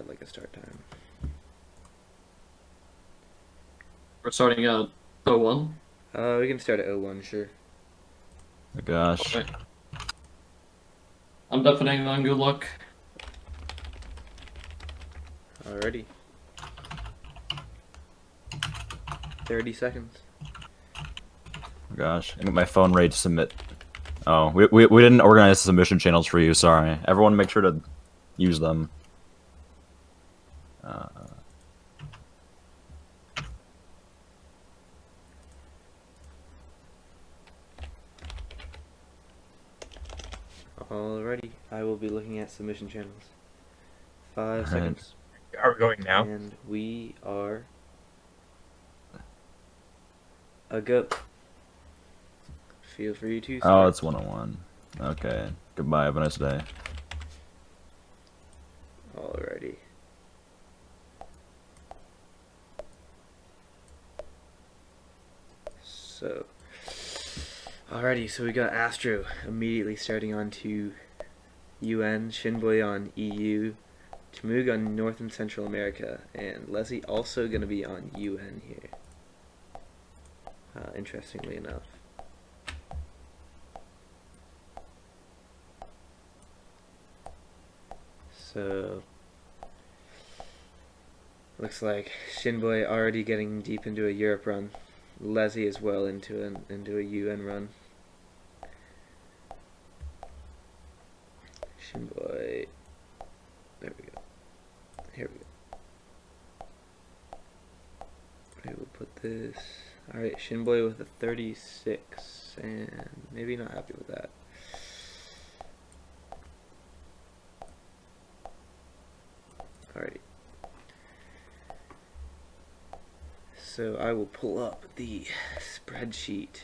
set like a start time. We're starting at 01. We can start at 01, sure. Oh gosh. Okay. I'm deafening them. Good luck. Alrighty. 30 seconds. Oh gosh. I got my phone ready to submit. Oh, we didn't organize the submission channels for you. Sorry. Everyone, make sure to use them. Alrighty, I will be looking at submission channels. 5 Alright. seconds. Are we going now? And we are a go. Feel free to start. Oh, it's 101. Okay. Goodbye. Have a nice day. Alrighty. So we got Astro immediately starting on to UN, Shinboy on EU, Tamug on North and Central America, and Leslie also going to be on UN here. Interestingly enough. So looks like Shinboy already getting deep into a Europe run. Leslie as well into a UN run. Shinboy. There we go. Here we go. I will put this. Alright, Shinboy with a 36, and maybe not happy with that. Alrighty. So I will pull up the spreadsheet.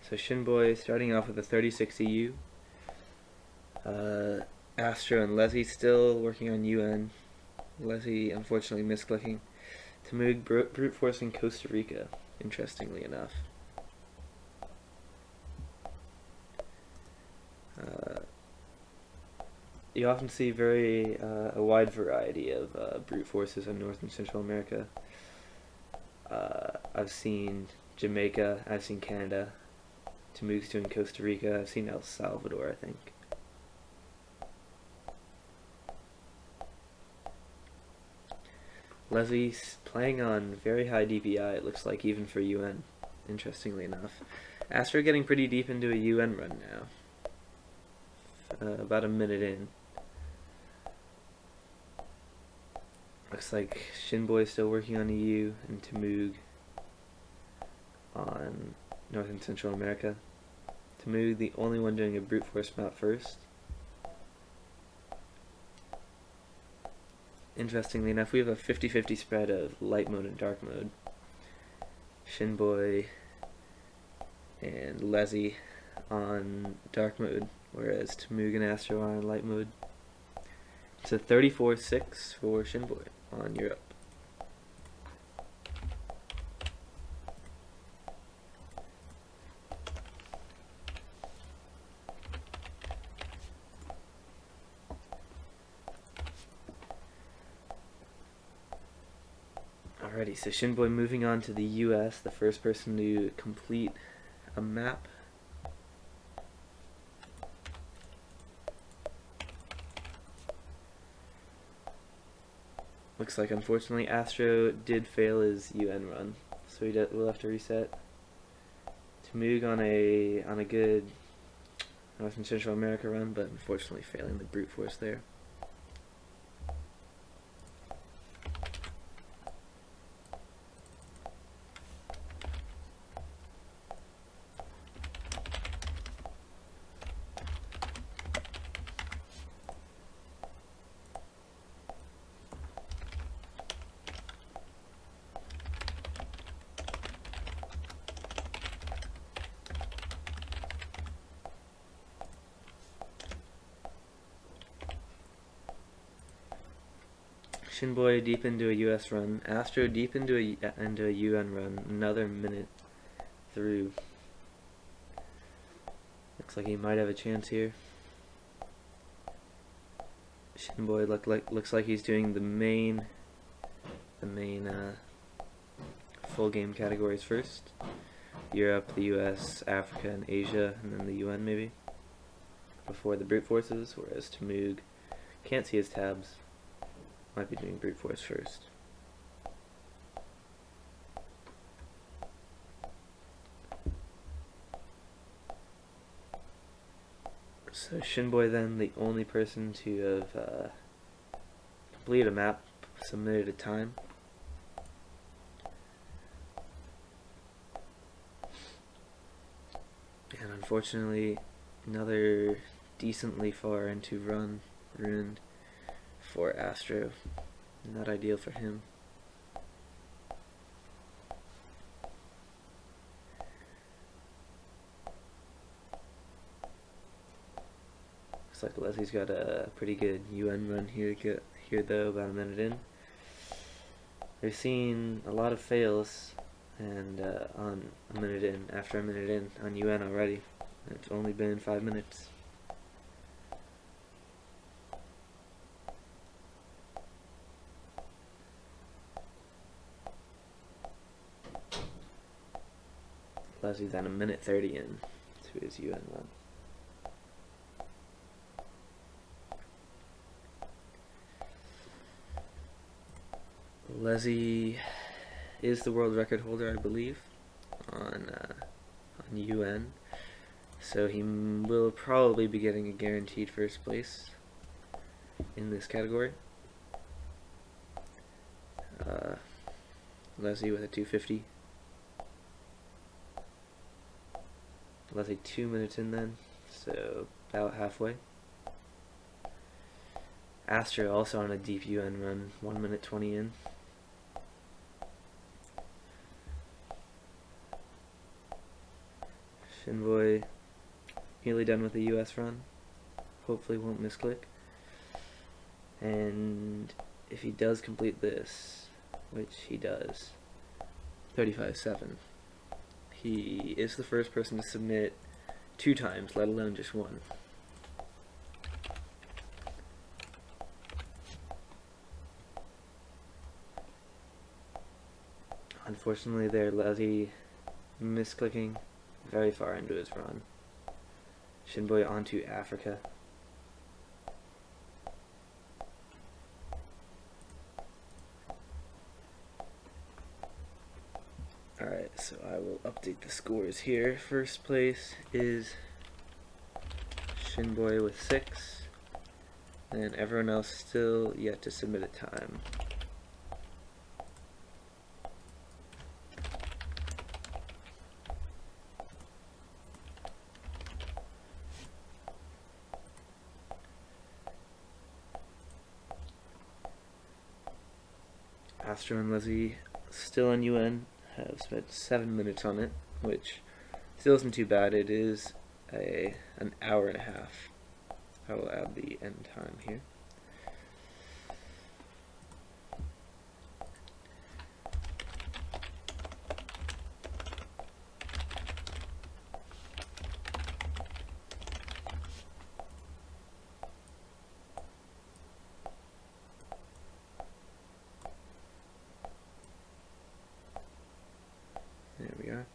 So Shinboy starting off with a 36 EU. Astro and Leslie still working on UN. Leslie unfortunately misclicking. Tamug brute forcing Costa Rica, interestingly enough. You often see a wide variety of brute forces in North and Central America. I've seen Jamaica, I've seen Canada, Tamug's doing Costa Rica, I've seen El Salvador, I think. Leslie's playing on very high DPI, it looks like, even for UN, interestingly enough. Astro getting pretty deep into a UN run now. About a minute in. Looks like Shinboy still working on EU and Tamug on North and Central America. Tamug the only one doing a brute force map first. Interestingly enough, we have a 50-50 spread of light mode and dark mode. Shinboy and Leslie on dark mode, whereas Tamug and Astro are on light mode. It's a 34-6 for Shinboy on Europe. Alrighty, so Shinboy moving on to the US, the first person to complete a map. Looks like unfortunately Astro did fail his UN run, so we'll have to reset. Tamug on a good North and Central America run, but unfortunately failing the brute force there. Shinboy deep into a US run. Astro deep into a UN run. Another minute through. Looks like he might have a chance here. Shinboy looks like he's doing the main full game categories first. Europe, the US, Africa, and Asia, and then the UN maybe, before the brute forces, whereas Tamug can't see his tabs, might be doing brute force first. So Shinboy then, the only person to have completed a map, submitted a time. And unfortunately, another decently far into run ruined for Astro. Not ideal for him. Looks like Leslie's got a pretty good UN run here though, about a minute in. They're seeing a lot of fails, and on a minute in, after a minute in, on UN already. It's only been 5 minutes. Leslie's at a minute 30 in to his UN run. Leslie is the world record holder, I believe, on UN, so he will probably be getting a guaranteed first place in this category. Leslie with a 250. Leslie 2 minutes in then, so about halfway. Astro also on a deep UN run, 1 minute 20 in. Shinboy nearly done with the US run. Hopefully won't misclick. And if he does complete this, which he does, 35.7, he is the first person to submit 2 times, let alone just 1. Unfortunately there, Leslie misclicking very far into his run. Shinboy onto Africa. Alright, so I will update the scores here. First place is Shinboy with 6, and everyone else still yet to submit a time. Astro and Leslie still on UN, have spent 7 minutes on it, which still isn't too bad. It is an hour and a half. I will add the end time here. There we are.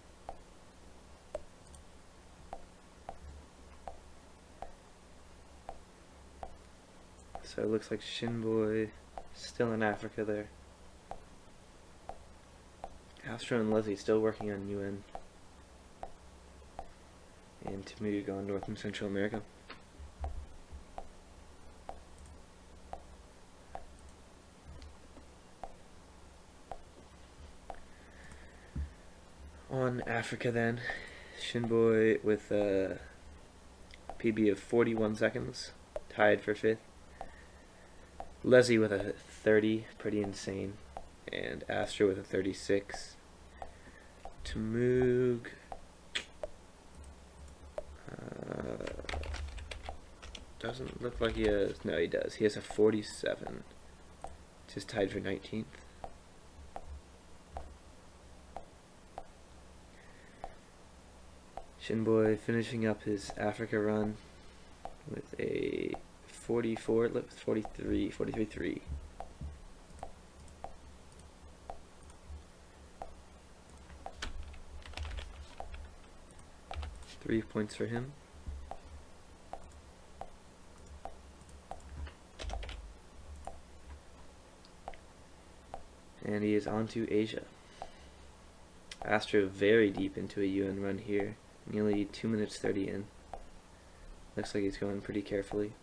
So it looks like Shinboy still in Africa there. Astro and Leslie still working on UN. And Tamug on North and Central America. On Africa then, Shinboy with a PB of 41 seconds, tied for 5th. Leslie with a 30, pretty insane, and Astro with a 36. Tamug doesn't look like he has, no he does, he has a 47, just tied for 19th. Shinboy finishing up his Africa run with a 44, 43, 43-3. Three points for him. And he is on to Asia. Astro very deep into a UN run here. Nearly 2 minutes 30 in. Looks like he's going pretty carefully.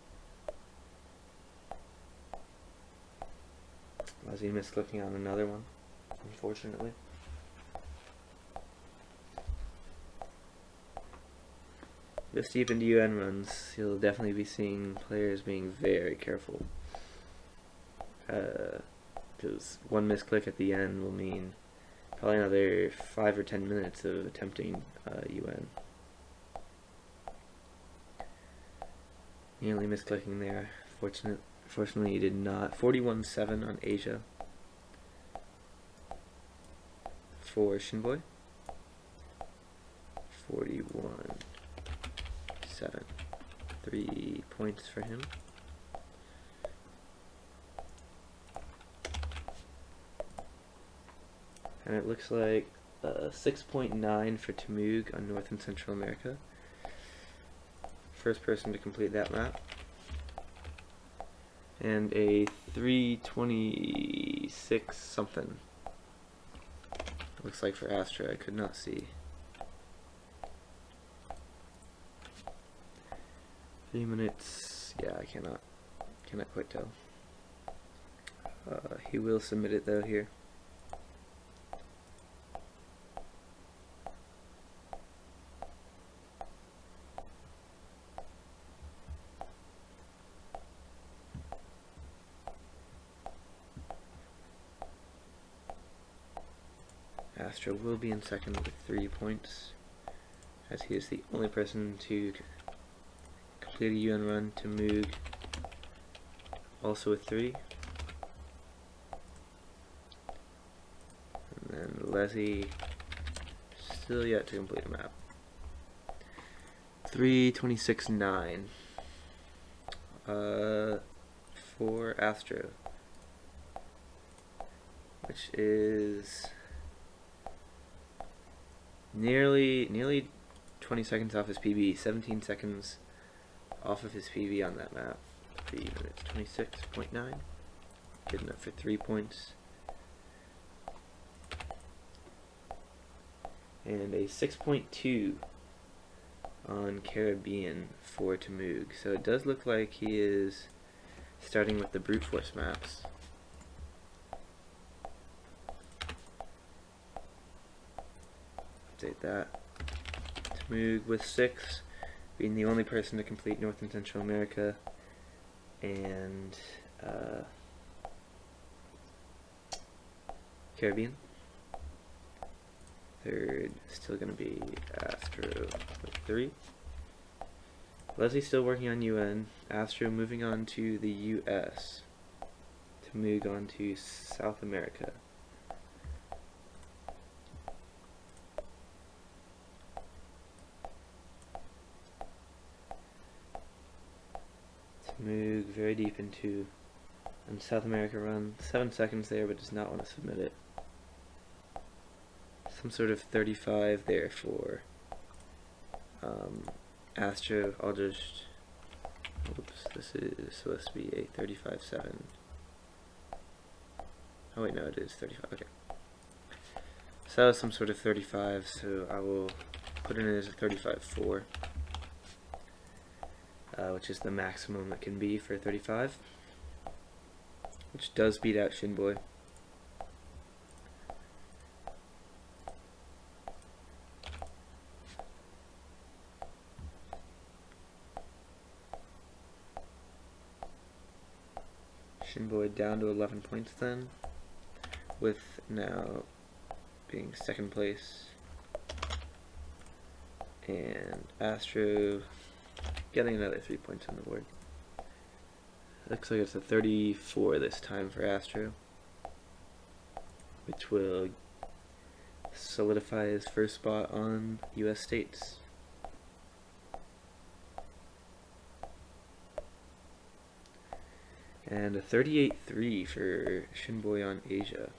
As he missed clicking on another one, unfortunately. This deep into UN runs, you'll definitely be seeing players being very careful. Because one misclick at the end will mean probably another 5 or 10 minutes of attempting UN. Nearly misclicking there. Fortunately, he did not. 41-7 on Asia for Shinboy. 41-7. 3 points for him. And it looks like 6.9 for Tamug on North and Central America. First person to complete that map. And a 326 something. Looks like for Astra, I could not see. 3 minutes, yeah, I cannot quite tell. He will submit it though here. Astro will be in second with 3 points, as he is the only person to complete a UN run. To Moog also with 3. And then Leslie still yet to complete a map. 326-9 for Astro, which is nearly 20 seconds off his PB, 17 seconds off of his PB on that map. 3 minutes 26.9. Good enough for 3 points. And a 6.2 on Caribbean for Tamug. So it does look like he is starting with the brute force maps. Update that. Tamug with 6, being the only person to complete North and Central America, and Caribbean. Third, still going to be Astro with 3. Leslie's still working on UN. Astro moving on to the US. Tamug on to South America. Tamug very deep into South America run. 7 seconds there, but does not want to submit it. Some sort of 35 there for Astro. I'll just, oops, this is supposed to be a 35-7. Oh wait, no, it is 35, okay. So that was some sort of 35, so I will put it in as a 35-4, which is the maximum it can be for 35, which does beat out Shinboy. Shinboy down to 11 points then, with now being second place, and Astro getting another 3 points on the board. Looks like it's a 34 this time for Astro, which will solidify his first spot on US states. And a 38-3 for Shinboy on Asia.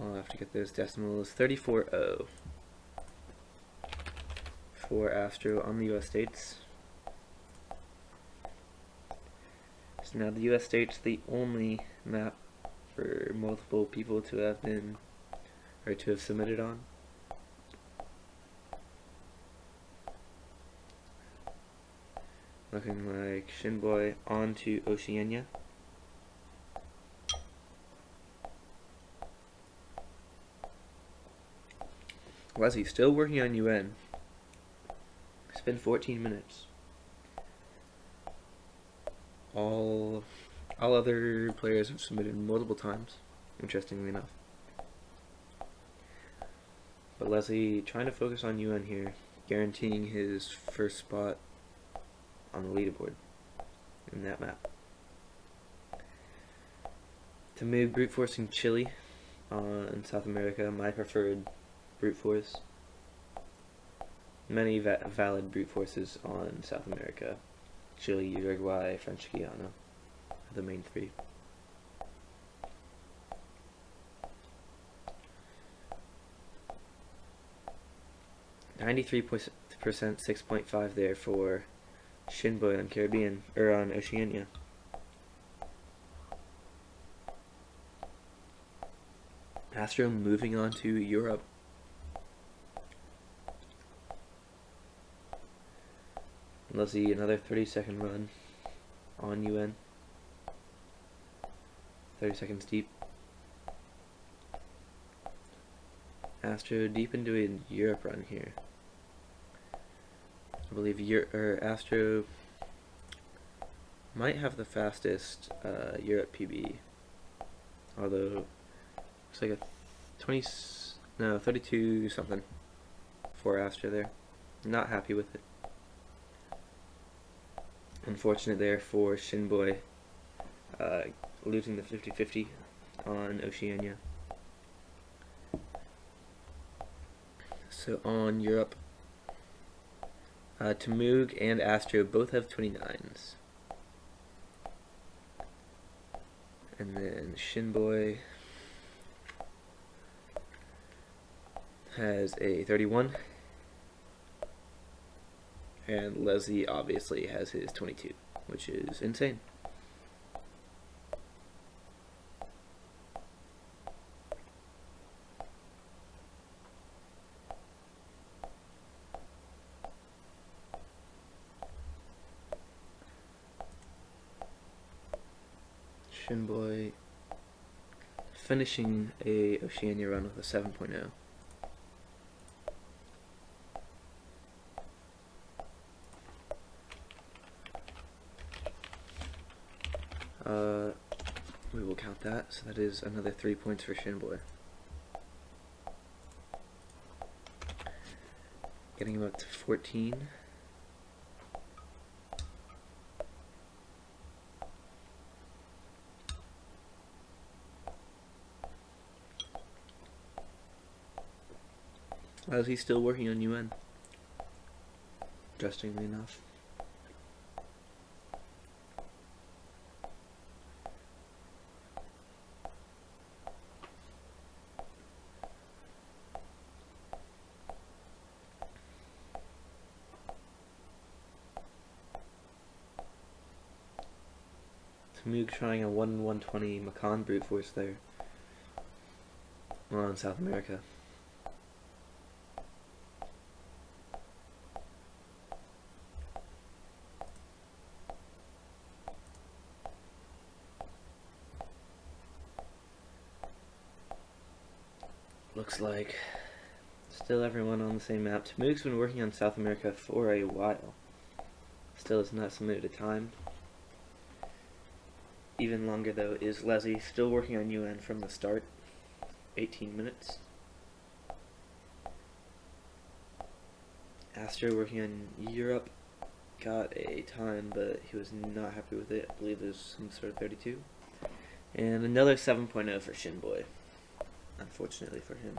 I'll have to get those decimals. 34-0 for Astro on the US states. So now the US states, the only map for multiple people to have been, or to have submitted on. Looking like Shinboy on to Oceania. Leslie still working on UN. It's been 14 minutes. All other players have submitted multiple times, interestingly enough. But Leslie trying to focus on UN here, guaranteeing his first spot on the leaderboard in that map. To move brute forcing Chile in South America, my preferred brute force. Many valid brute forces on South America. Chile, Uruguay, French Guiana are the main three. %, 6.5 there for Shinboy on Caribbean, or on Oceania. Astro moving on to Europe. Let's see, another 30-second run on UN. 30 seconds deep. Astro deep into a Europe run here. I believe Astro might have the fastest Europe PB, although it's like a 32 something for Astro there. Not happy with it. Unfortunate there for Shinboy, losing the 50-50 on Oceania. So on Europe, Tamug and Astro both have 29s. And then Shinboy has a 31. And Leslie obviously has his 22, which is insane. Shinboy finishing a Oceania run with a 7.0. We will count that, so that is another 3 points for Shinboy. Getting him up to 14. As he's still working on UN, interestingly enough. Moog trying a 1-120 Macan brute force there on South America. Looks like still everyone on the same map. Moog's been working on South America for a while. Still has not submitted a time. Even longer though is Leslie, still working on UN from the start. 18 minutes. Astro working on Europe, got a time but he was not happy with it. I believe it was some sort of 32. And another 7.0 for Shinboy, unfortunately for him.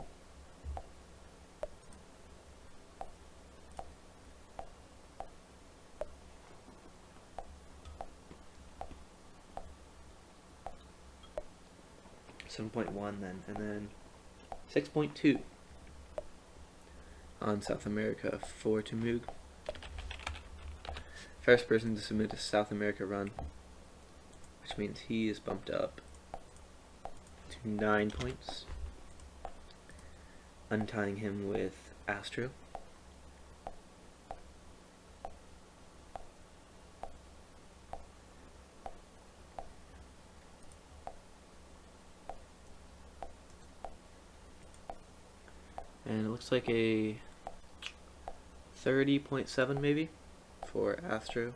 7.1 then, and then 6.2 on South America for Temug. First person to submit a South America run, which means he is bumped up to 9 points, untying him with Astro. And it looks like a 30.7 maybe for Astro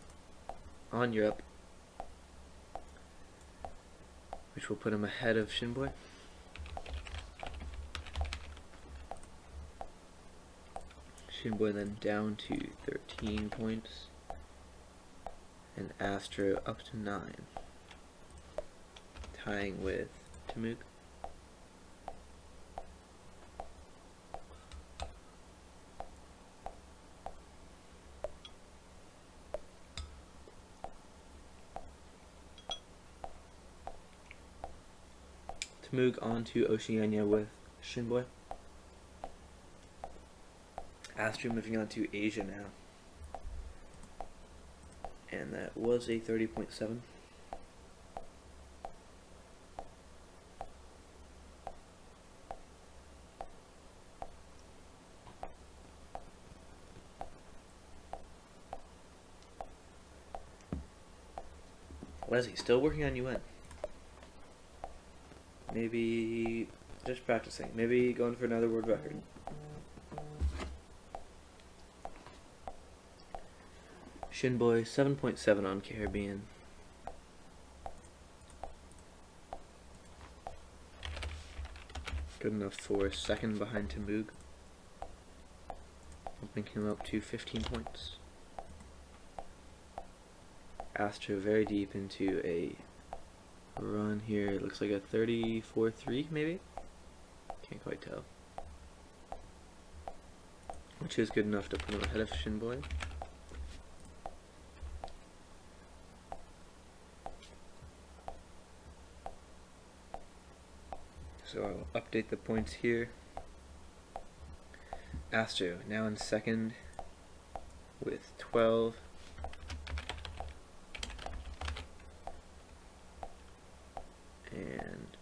on Europe, which will put him ahead of Shinboy. Shinboy then down to 13 points, and Astro up to 9, tying with Temug. Temug on to Oceania with Shinboy. Astro moving on to Asia now. And that was a 30.7. Leslie, still working on UN. Maybe just practicing. Maybe going for another world record. Shinboy 7.7 on Caribbean. Good enough for second behind Temug, bumping him up to 15 points. Astro very deep into a run here. It looks like a 34-3 maybe? Can't quite tell. Which is good enough to put him ahead of Shinboy. So I'll update the points here. Astro now in second with 12. And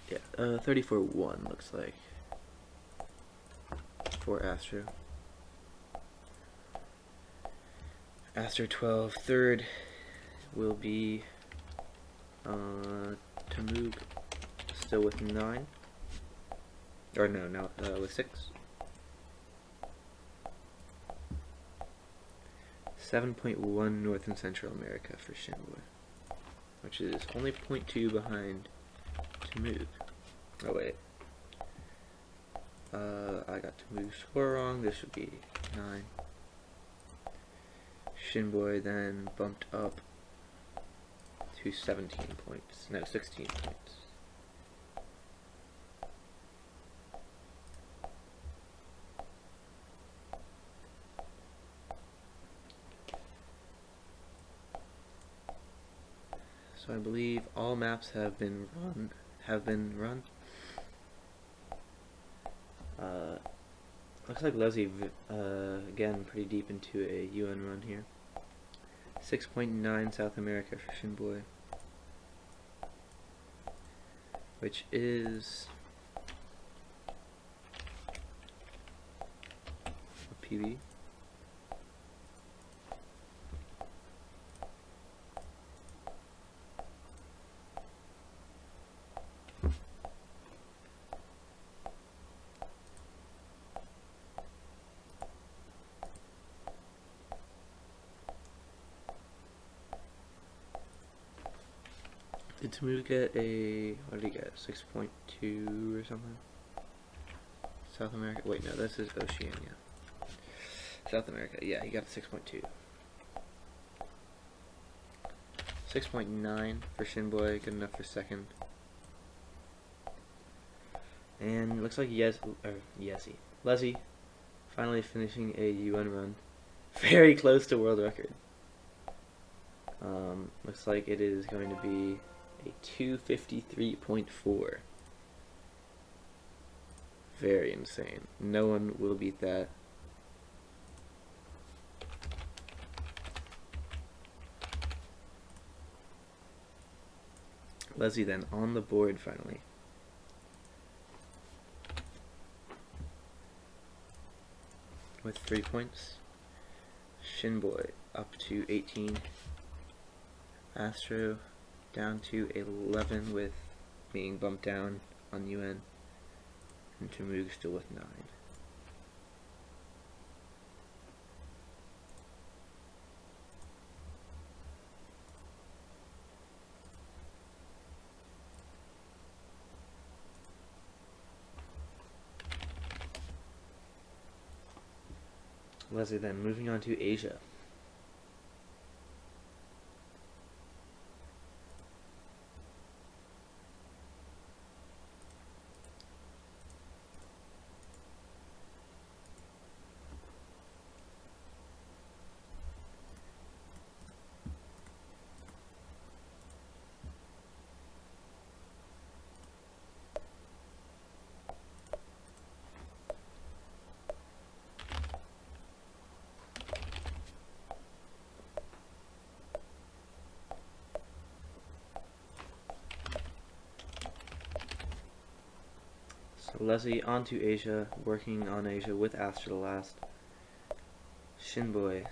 yeah, 34-1 looks like for Astro. Astro 12. Third will be Temug, still with 9. Or no, now with 6. 7.1 North and Central America for Shinboy, which is only 0.2 behind Temug. Oh wait, I got Temug's score wrong. This should be 9. Shinboy then bumped up to 17 points. No, 16 points. So I believe all maps have been run. Looks like Leslie again pretty deep into a UN run here. 6.9 South America for Shinboy, which is a PB. Did Temug get a, what did he get, 6.2 or something? South America, wait no, this is Oceania. South America, yeah, he got a 6.2. 6.9 for Shinboy, good enough for second. And looks like Leslie finally finishing a UN run. Very close to world record. Looks like it is going to be a 253.4. Very insane. No one will beat that. Leslie then on the board finally. With 3 points. Shinboy up to 18. Astro down to 11 with being bumped down on UN. And Tamug still with 9. Leslie then moving on to Asia. So Leslie onto Asia, working on Asia with Astro the last. Shinboy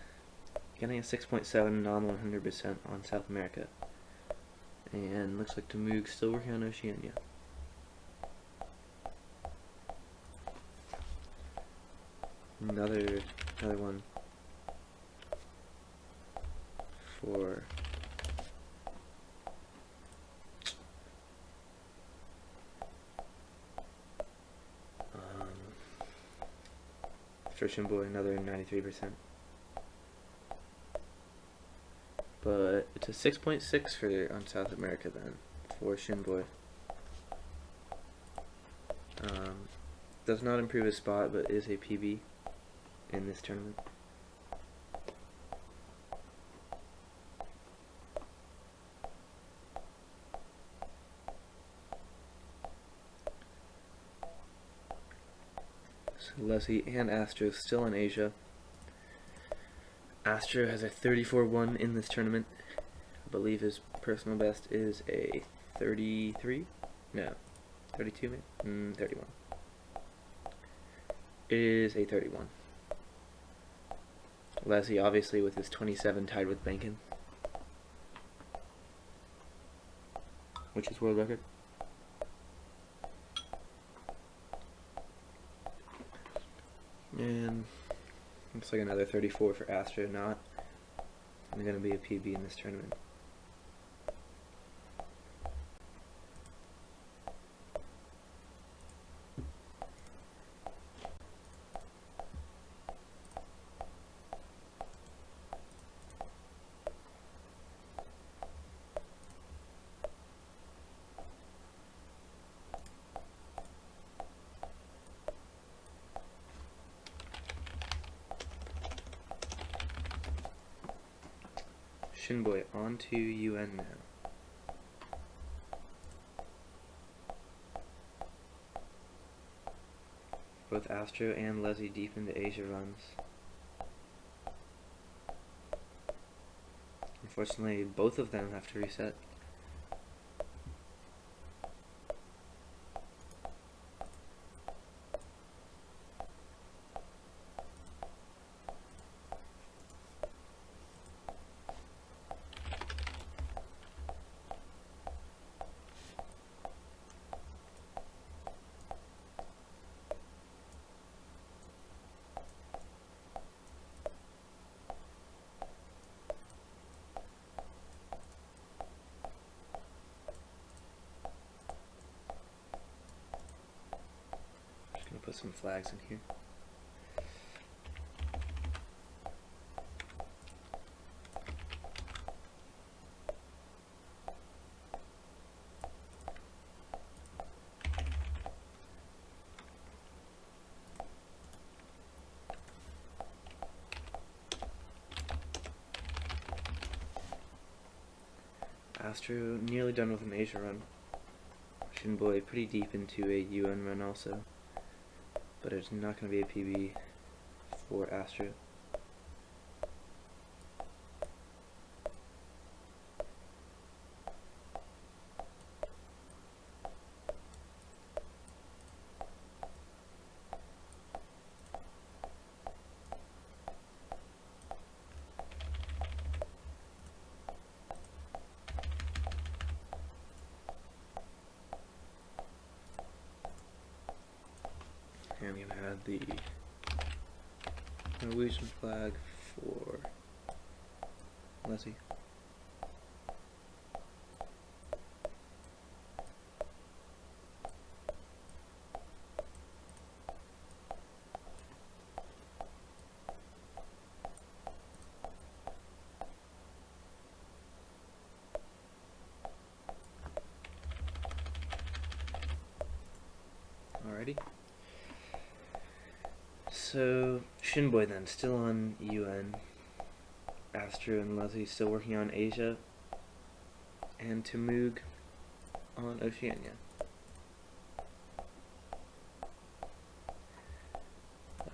getting a 6.7 non-100% on South America. And looks like Tamug still working on Oceania. Another one for Shinboy, another 93%. But it's a 6.6 for on South America then for Shinboy. Does not improve his spot, but is a PB in this tournament. So Leslie and Astro still in Asia. Astro has a 34-1 in this tournament. I believe his personal best is a 33? No. 32 maybe? 31. It is a 31. Leslie obviously with his 27 tied with Bankin, which is world record. And looks like another 34 for Astro, not going to be a PB in this tournament. Shinboy onto UN now. Both Astro and Leslie deep into Asia runs. Unfortunately, both of them have to reset. Put some flags in here. Astro nearly done with an Asia run. Shinboy pretty deep into a UN run also, but it's not going to be a PB for Astro. And I'm gonna add the Norwegian flag for Leslie. Alrighty. So, Shinboy then, still on UN. Astro and Leslie still working on Asia. And Temug on Oceania.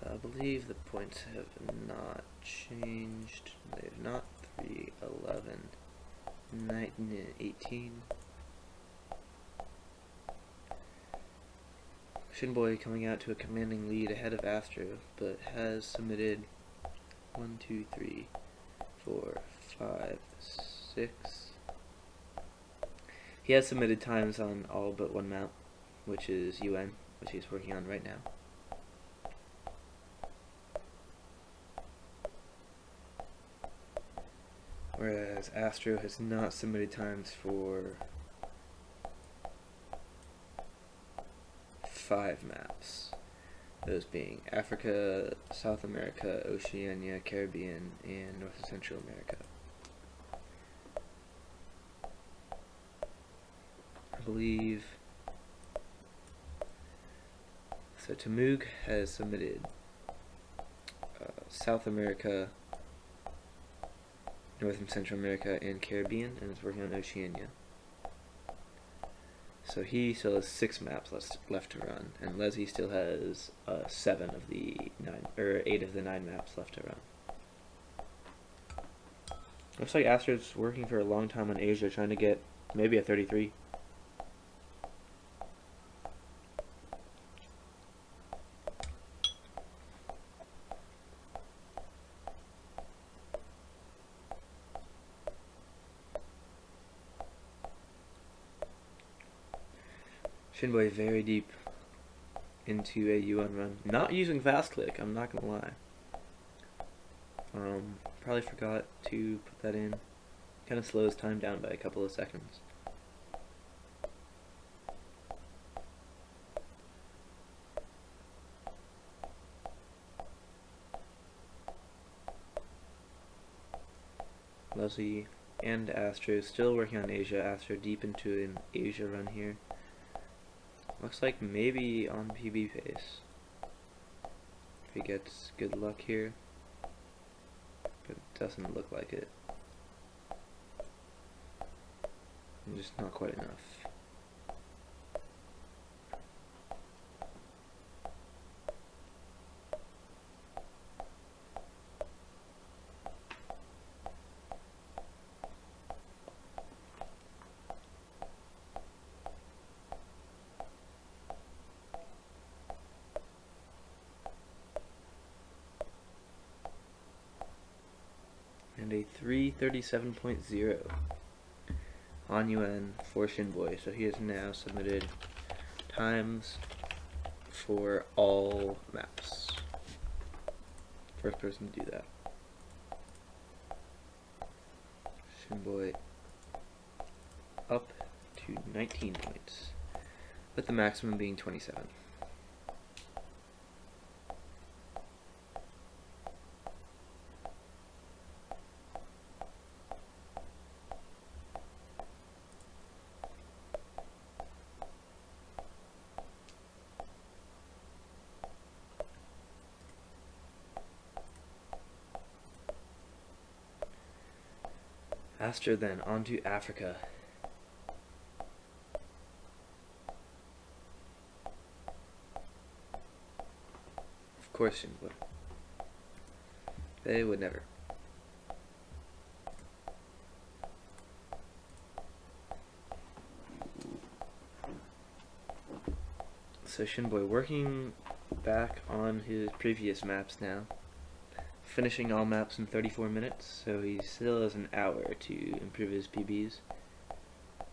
I believe the points have not changed. They've not. 3, 11, 19, 18. Shinboy coming out to a commanding lead ahead of Astro, but has submitted 1, 2, 3, 4, 5, 6. He has submitted times on all but one map, which is UN, which he's working on right now. Whereas Astro has not submitted times for 5 maps, those being Africa, South America, Oceania, Caribbean, and North and Central America. I believe so. Temug has submitted South America, North and Central America, and Caribbean, and is working on Oceania. So he still has 6 maps left to run, and Leslie still has 7 of the 9, or 8 of the 9 maps left to run. Looks like Astro's working for a long time on Asia, trying to get maybe a 33. Shinboy very deep into a UN run. Not using fast click, I'm not gonna lie. Probably forgot to put that in. Kind of slows time down by a couple of seconds. Leslie and Astro still working on Asia. Astro deep into an Asia run here. Looks like maybe on PB pace. If he gets good luck here. But it doesn't look like it. Just not quite enough. And a 337.0 on UN for Shinboy. So he has now submitted times for all maps. First person to do that. Shinboy up to 19 points, with the maximum being 27. Astro then on to Africa. course Shinboy. They would never. So Shinboy working back on his previous maps now. Finishing all maps in 34 minutes, so he still has an hour to improve his PBs.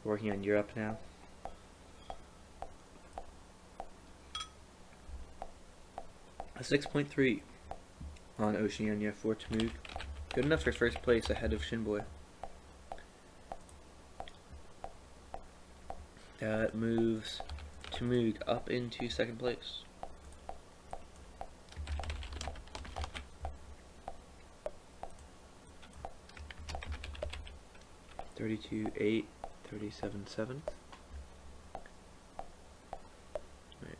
Working on Europe now. A 6.3 on Oceania for Tamug. Good enough for first place ahead of Shinboy. That moves Tamug up into second place. $32.8, $37.7. Right.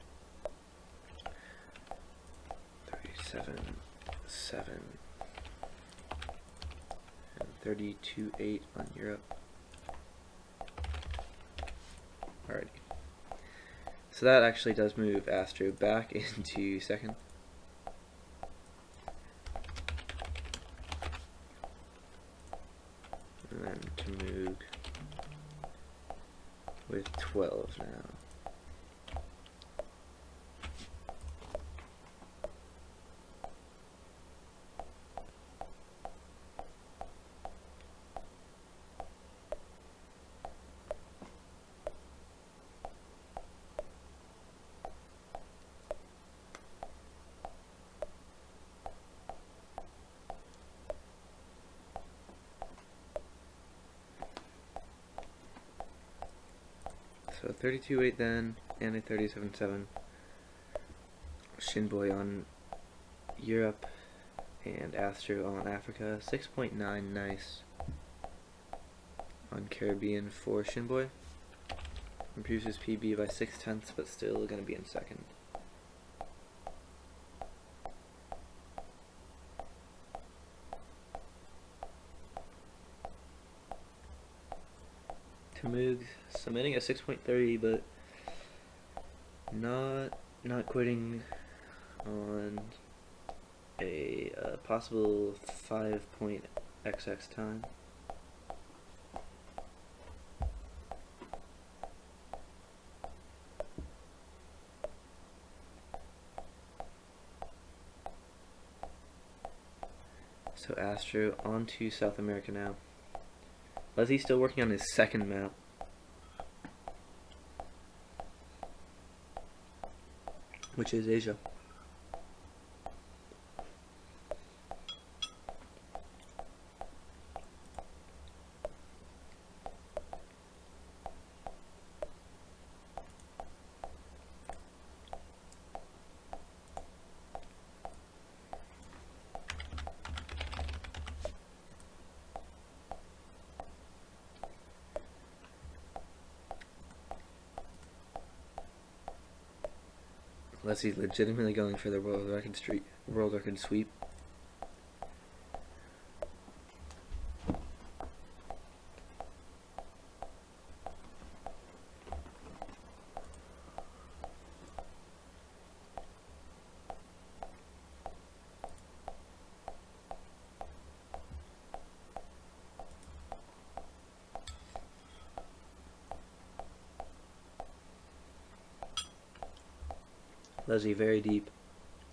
37.7 and 32.8 on Europe. Alrighty. So that actually does move Astro back into second. And then Tamug with 12 now. So 32.8 then, and a 37.7. Shinboy on Europe, and Astro on Africa. 6.9, nice. On Caribbean for Shinboy. Improves his PB by 0.6, but still going to be in second. Tamug submitting a 6.30, but not quitting on a possible 5.xx time. So Astro on to South America now. Leslie's still working on his second map. Which is Asia. Leslie's legitimately going for the world record sweep. Leslie very deep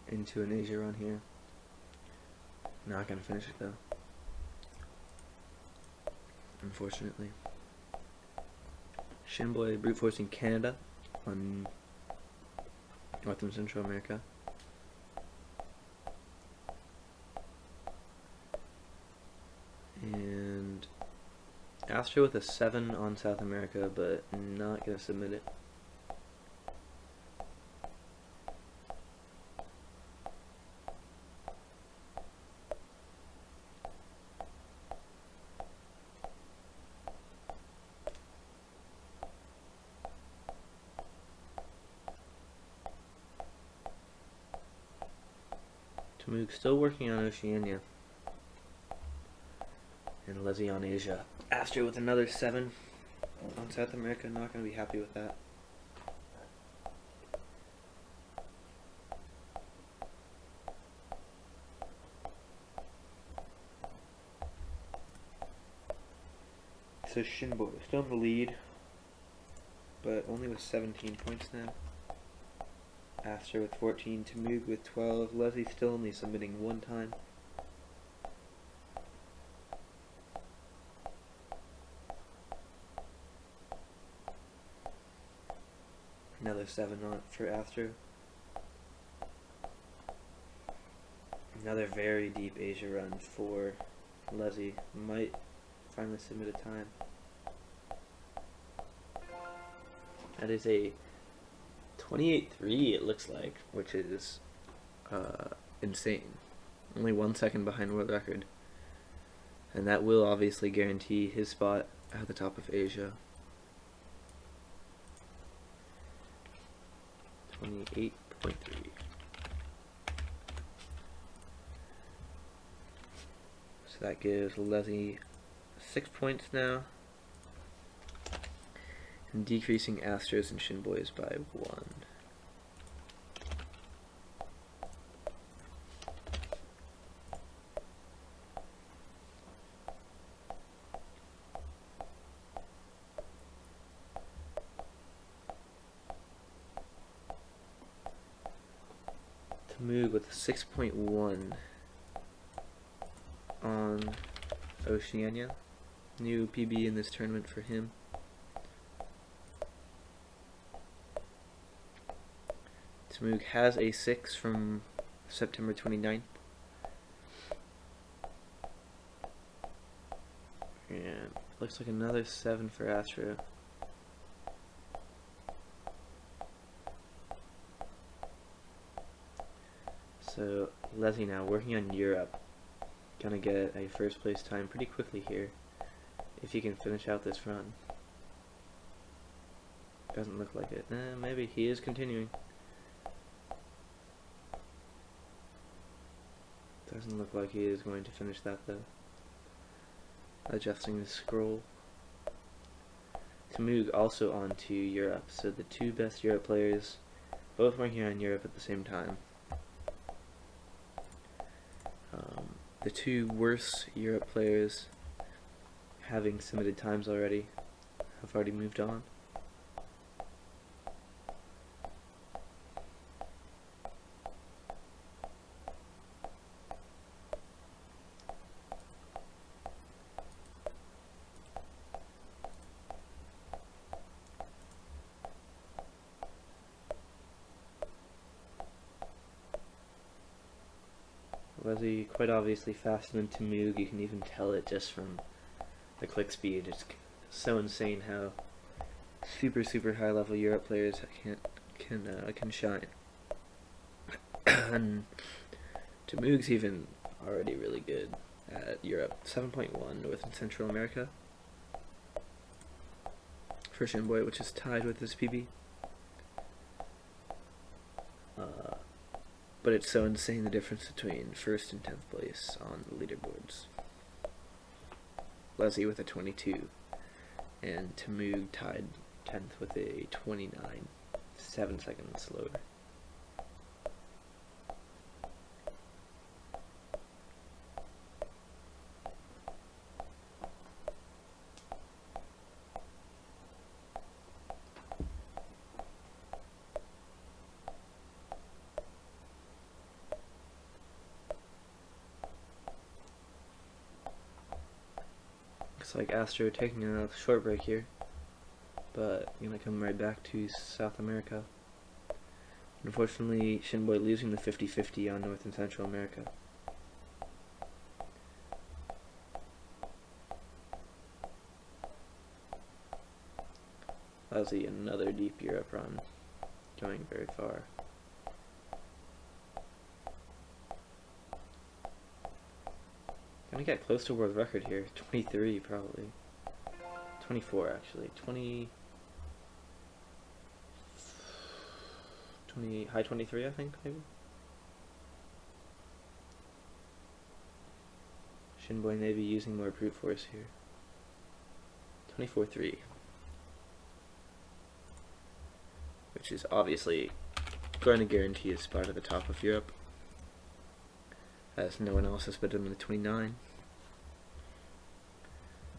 into an Asia run here. Not gonna finish it though, unfortunately. Shinboy brute forcing Canada on North and Central America. And Astro with a 7 on South America, but not gonna submit it. Tamug still working on Oceania. And Leslie on Asia. Astro with another 7 on South America. Not going to be happy with that. So Shinboy still in the lead, but only with 17 points now. Astra with 14, Tamug with 12, Leslie still only submitting one time. Another 7 on for Astra. Another very deep Asia run for Leslie. Might finally submit a time. That is a 28.3 it looks like, which is insane. Only 1 second behind world record. And that will obviously guarantee his spot at the top of Asia. 28.3. So that gives Leslie 6 points now. And decreasing Astros and Shinboys by 1. Tamug with 6.1 on Oceania. New PB in this tournament for him. Tamug has a 6 from September 29th. And looks like another 7 for Astro. So Leslie now working on Europe. Gonna get a first place time pretty quickly here if he can finish out this run. Doesn't look like it. Maybe he is continuing. Doesn't look like he is going to finish that though. Adjusting the scroll. Tamug also on to Europe, so the two best Europe players both working on Europe at the same time. The two worst Europe players, having submitted times already, have already moved on. Leslie quite obviously faster than Tamug. You can even tell it just from the click speed. It's so insane how super high level Europe players can shine. And Tamug's even already really good at Europe. 7.1 North and Central America for Shinboy, which is tied with his PB. But it's so insane the difference between 1st and 10th place on the leaderboards. Leslie with a 22, and Tamug tied 10th with a 29, 7 seconds slower. Looks like Astro taking a short break here, but I'm gonna come right back to South America. Unfortunately, Shinboy losing the 50-50 on North and Central America. Leslie another deep Europe run, going very far. Gonna get close to world record here. 23 probably. 24 actually. 20 high 23 I think maybe. Shinboy may be using more brute force here. 24-3. Which is obviously going to guarantee a spot at the top of Europe, as no one else has better than the 29.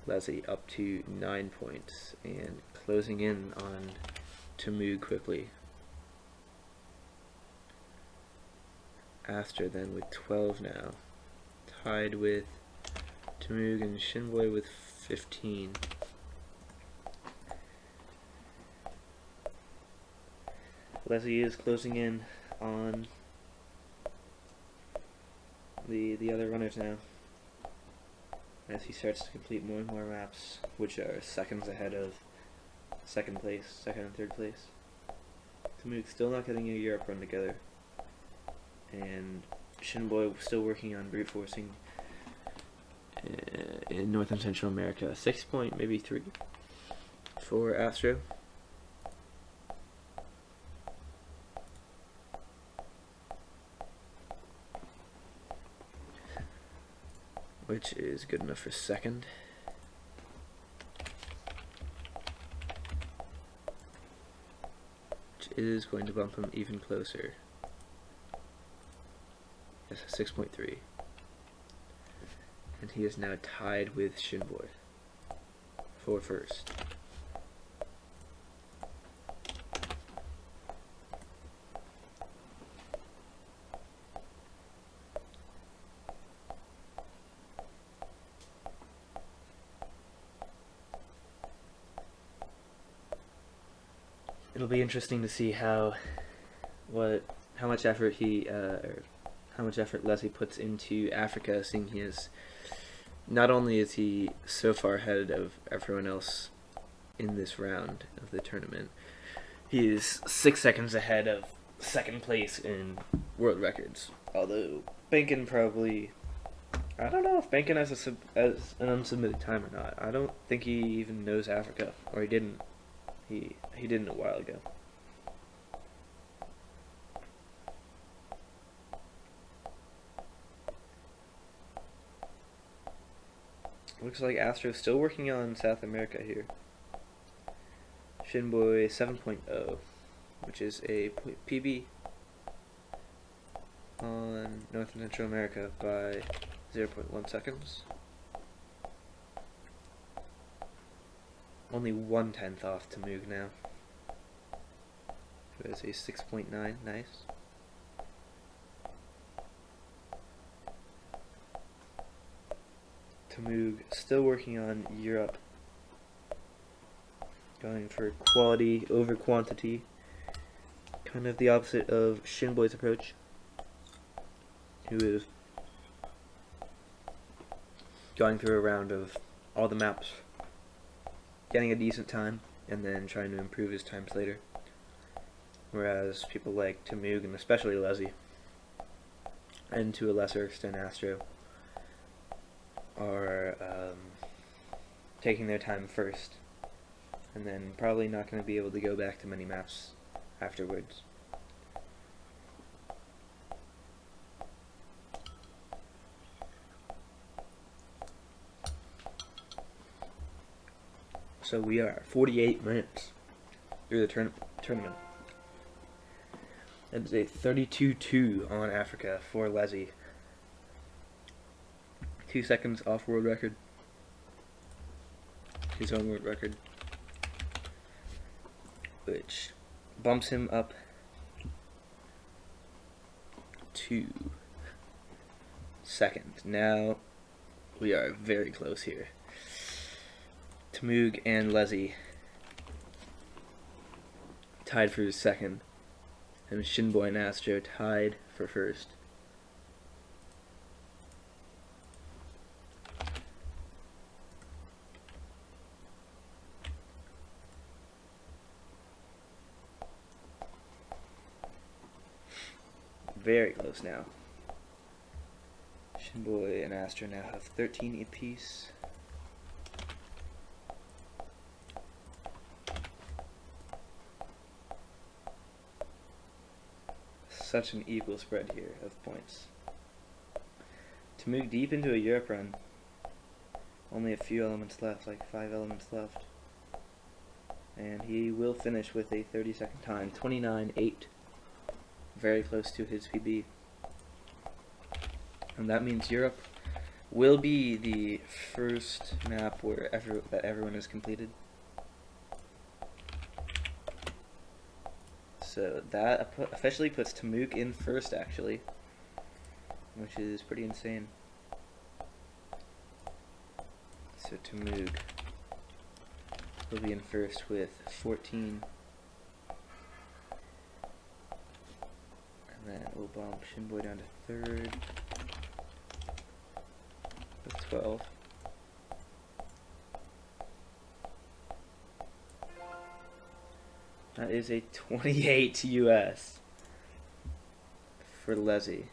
Leslie up to 9 points and closing in on Tamu quickly. Astra then with 12 now, tied with Tamug and Shinboy with 15. Leslie is closing in on the other runners now, as he starts to complete more and more maps, which are seconds ahead of second and third place. Tamug still not getting a Europe run together, and Shinboy still working on brute forcing in North and Central America. 6 point, maybe 3 for Astro. Which is good enough for second. Which is going to bump him even closer. Yes, 6.3. And he is now tied with Shinboy for first. It'll be interesting to see how much effort how much effort Leslie puts into Africa, seeing he is not only is he so far ahead of everyone else in this round of the tournament, he is 6 seconds ahead of second place in world records. Although Bankin probably, I don't know if Bankin has an unsubmitted time or not. I don't think he even knows Africa, or he didn't. He didn't a while ago. Looks like Astro's still working on South America here. Shinboy 7.0, which is a PB on North and Central America by 0.1 seconds. Only 1/10 off Tamug now. Who has a 6.9, nice. Tamug still working on Europe, going for quality over quantity, kind of the opposite of Shinboy's approach, who is going through a round of all the maps, getting a decent time, and then trying to improve his times later. Whereas people like Tamug, and especially Leslie, and to a lesser extent Astro, are taking their time first, and then probably not going to be able to go back to many maps afterwards. So we are 48 minutes through the tournament. That is a 32-2 on Africa for Leslie. 2 seconds off world record. His own world record. Which bumps him up to second. Now we are very close here. Tamug and Leslie tied for second, and Shinboy and Astro tied for first. Very close now. Shinboy and Astro now have 13 apiece. Such an equal spread here of points. To move deep into a Europe run, only a few elements left, like 5 elements left. And he will finish with a 30-second time, 29.8. Very close to his PB. And that means Europe will be the first map where that everyone has completed. So that officially puts Tamuk in first, actually, which is pretty insane. So Tamuk will be in first with 14. And then we'll bump Shinboy down to third with 12. That is a 28 US for Leslie.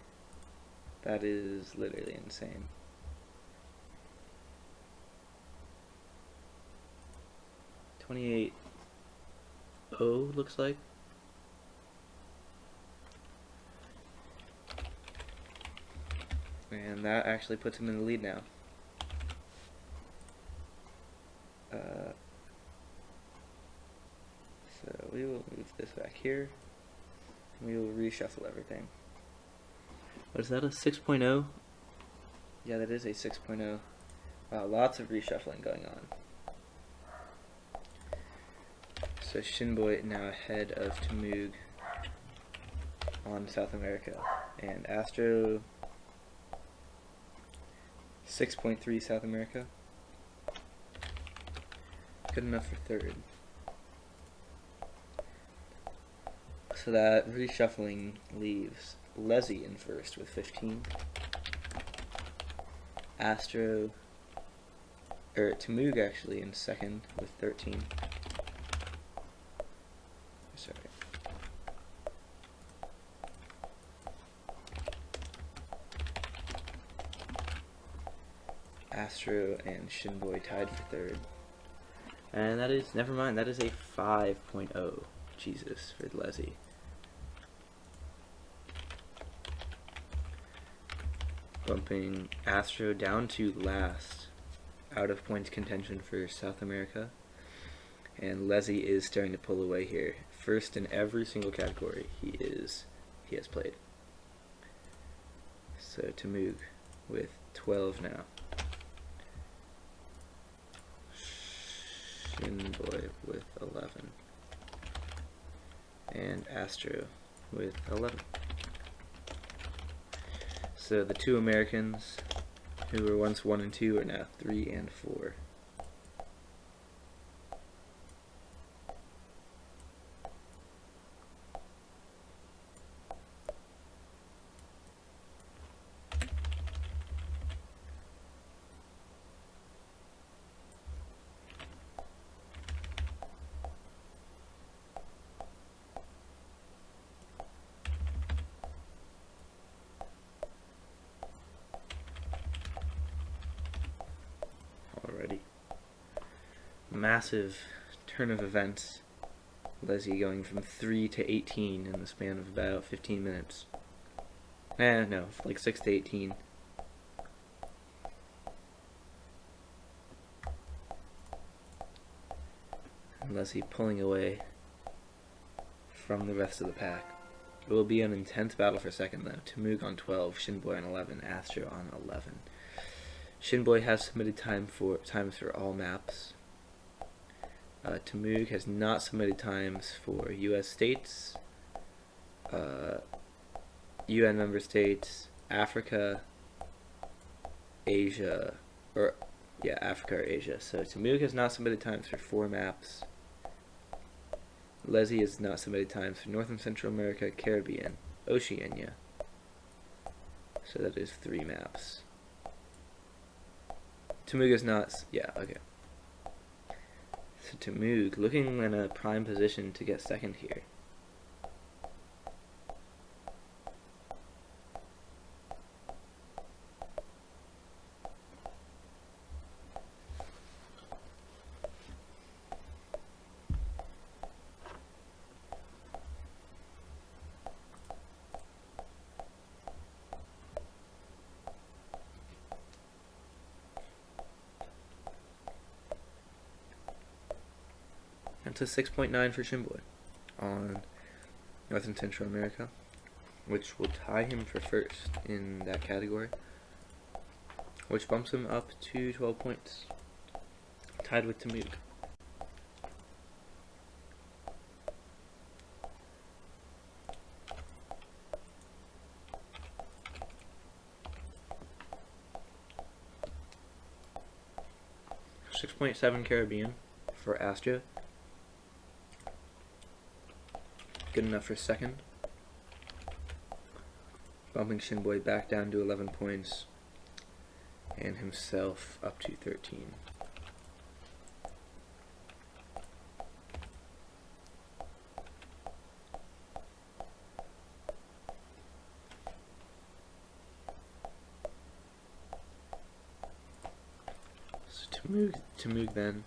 That is literally insane. .28 O looks like. And that actually puts him in the lead now. So we will move this back here. We will reshuffle everything. What is that, a 6.0? Yeah, that is a 6.0. Wow, lots of reshuffling going on. So Shinboy now ahead of Tamug on South America. And Astro 6.3 South America. Good enough for third. So that reshuffling leaves Leslie in first with 15. Astro, Tamug actually in second with 13. Sorry. Astro and Shinboy tied for third. And that is, never mind, that is a 5.0. Jesus, for Leslie. Bumping Astro down to last, out of points contention for South America. And Leslie is starting to pull away here. First in every single category he has played. So Tamug with 12 now. Shinboy with 11. And Astro with 11. So the two Americans who were once 1 and 2 are now 3 and 4. Already. Massive turn of events. Leslie going from 3 to 18 in the span of about 15 minutes. No, like 6 to 18. And Leslie pulling away from the rest of the pack. It will be an intense battle for second though. Tamug on 12, Shinboy on 11, Astro on 11. Shinboy has submitted times for all maps. Tamug has not submitted times for U.S. states, UN member states, Africa, Asia, Africa or Asia. So Tamug has not submitted times for 4 maps. Leslie has not submitted times for North and Central America, Caribbean, Oceania. So that is 3 maps. Tamug is not, okay. So Tamug looking in a prime position to get second here. That's a 6.9 for Shinboy on North and Central America, which will tie him for first in that category. which bumps him up to 12 points, tied with Temug. .7 Caribbean for Astro. Good enough for second. Bumping Shinboy back down to 11 points and himself up to 13. Temug then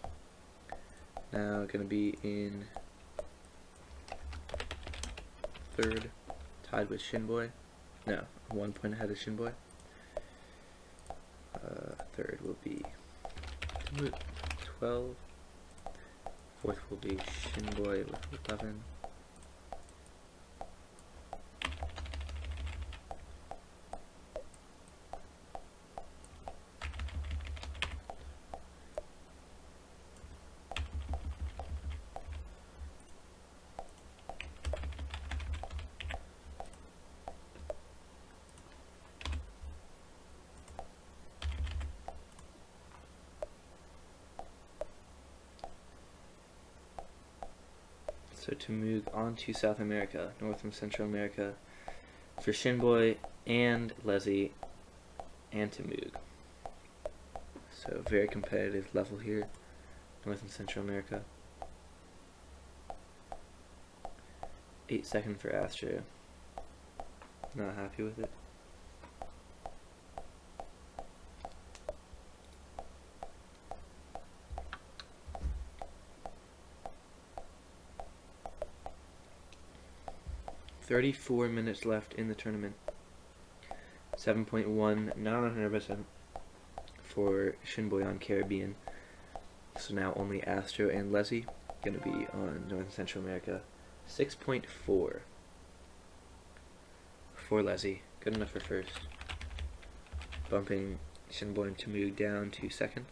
now going to be in third, tied with Shinboy. No, 1 point ahead of Shinboy. Third will be Temug, 12. Fourth will be Shinboy with 11. So Temug on to South America, North and Central America, for Shinboy and Leslie and Temug. So very competitive level here, North and Central America. 8 second for Astro. Not happy with it. .34 minutes left in the tournament. 7.1, not 100% for Shinboy on Caribbean. So now only Astro and Leslie going to be on North and Central America. 6.4 for Leslie. Good enough for first. Bumping Shinboy and Temug down to second.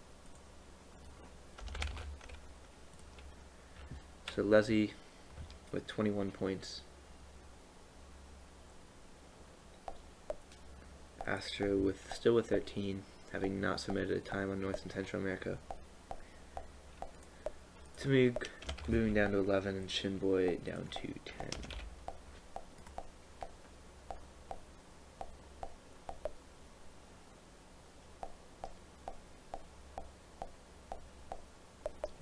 So Leslie with 21 points. Astro still with 13, having not submitted a time on North and Central America. Temug moving down to 11 and Shinboy down to 10.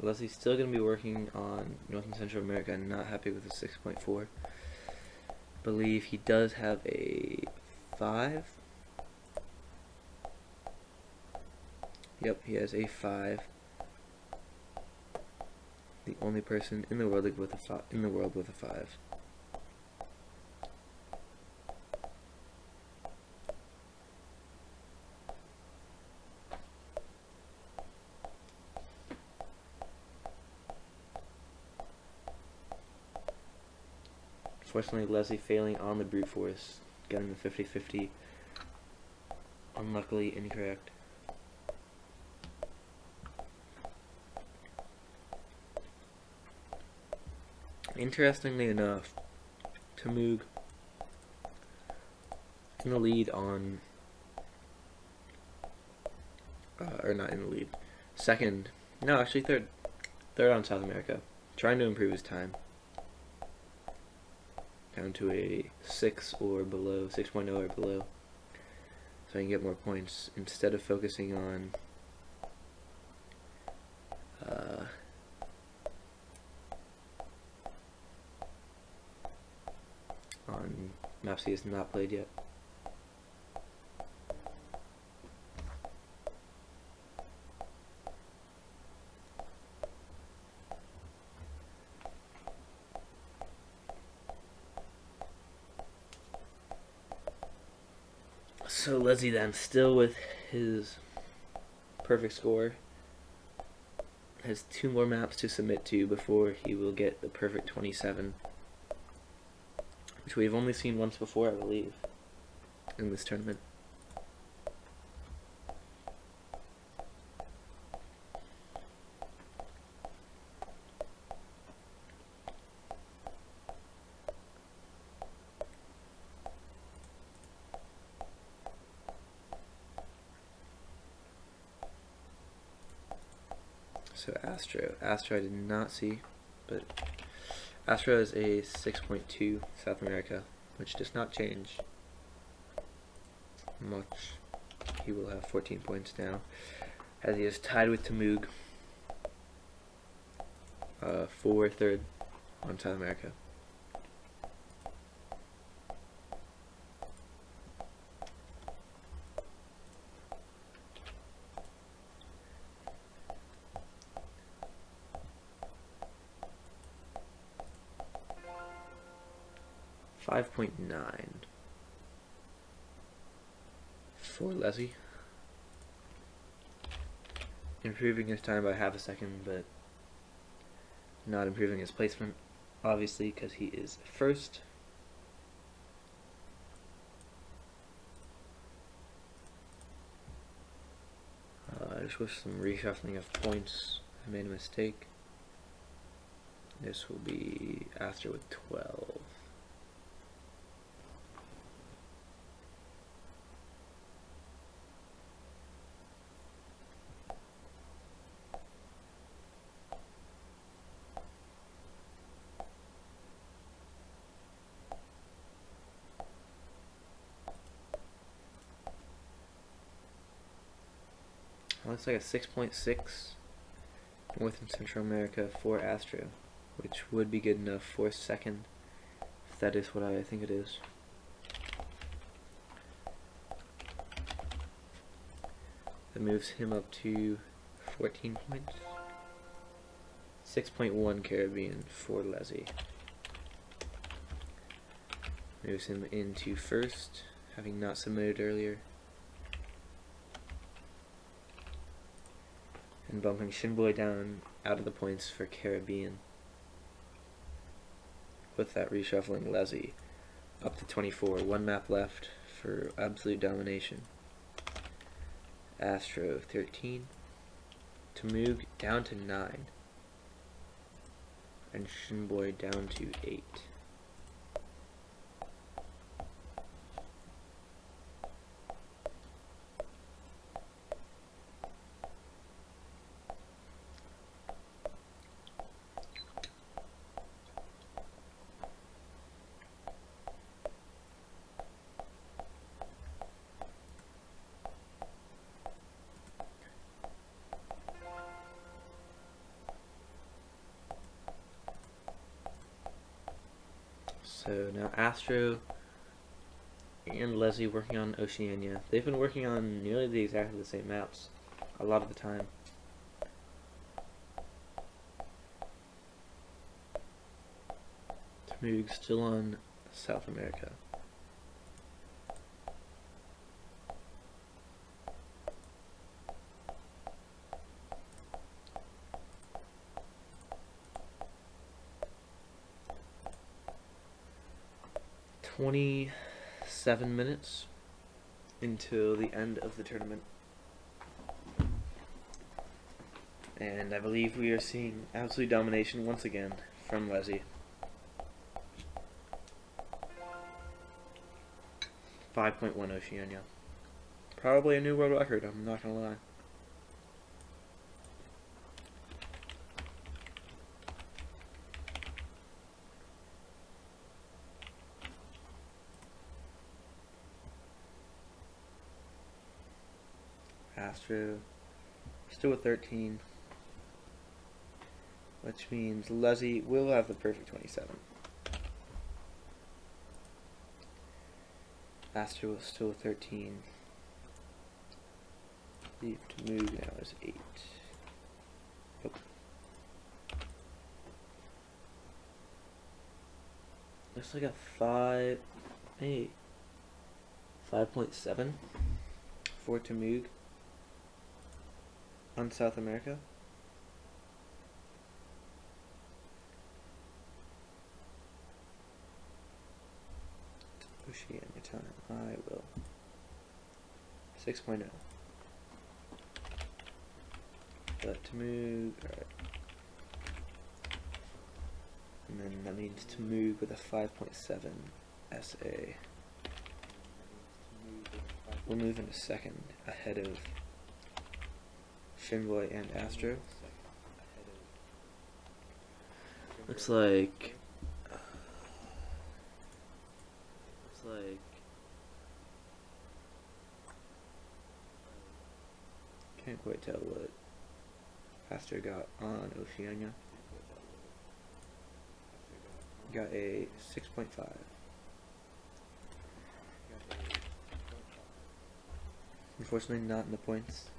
Leslie's still going to be working on North and Central America and not happy with the 6.4. Believe he does have a 5. Yep, he has a 5. The only person in the world with a 5. Unfortunately, Leslie failing on the brute force, getting the 50-50. Unluckily incorrect. Interestingly enough, Temug in the lead on, or not in the lead, second, no, actually third on South America, trying to improve his time down to a 6 or below, 6.0 or below, so he can get more points instead of focusing on maps he has not played yet. So Leslie then, still with his perfect score, has 2 more maps to submit to before he will get the perfect 27. Which we've only seen once before, I believe, in this tournament. So Astro. Astro I did not see, but Astro is a 6.2 South America, which does not change much. He will have 14 points now, as he is tied with Tamug for third on South America. .9 for Leslie. Improving his time by half a second, but not improving his placement, obviously, because he is first. Just with some reshuffling of points, I made a mistake. This will be Astro with 12. Looks like a 6.6 North and Central America for Astro, which would be good enough for second, if that is what I think it is. That moves him up to 14 points. 6.1 Caribbean for Leslie. Moves him into first, having not submitted earlier. And bumping Shinboy down out of the points for Caribbean. With that reshuffling Leslie up to 24. One map left for absolute domination. Astro 13. Tamug down to 9. And Shinboy down to 8. So now Astro and Leslie working on Oceania. They've been working on nearly exactly the same maps a lot of the time. Tamug still on South America. .7 minutes until the end of the tournament, and I believe we are seeing absolute domination once again from Leslie. 5.1 Oceania. Probably a new world record, I'm not gonna lie. Astro still with 13, which means Leslie will have the perfect 27. Astro is still with 13. Leave to move now is 8. Oh. Looks like a 5.7 for Tamug on South America. Oceania time. I will. 6.0. But Tamug, alright. And then that means Tamug with a 5.7 SA. We'll move into second ahead of Shinboy and Astro. Looks like can't quite tell what Pastor got on Oceania. Got a 6.5. Unfortunately, not in the points.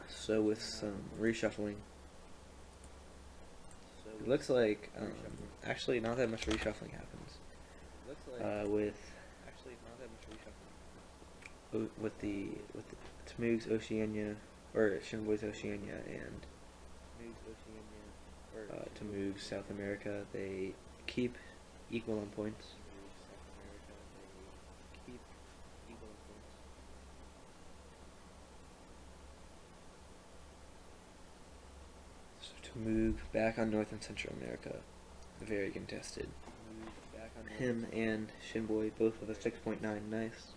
So with some reshuffling, it looks like actually not that much reshuffling happens. With the Tmug's Oceania or Shinboy's Oceania and Tmug's South America, they keep equal on points. So Tmug back on North and Central America, very contested. Him and Shinboy both with a 6.9, nice.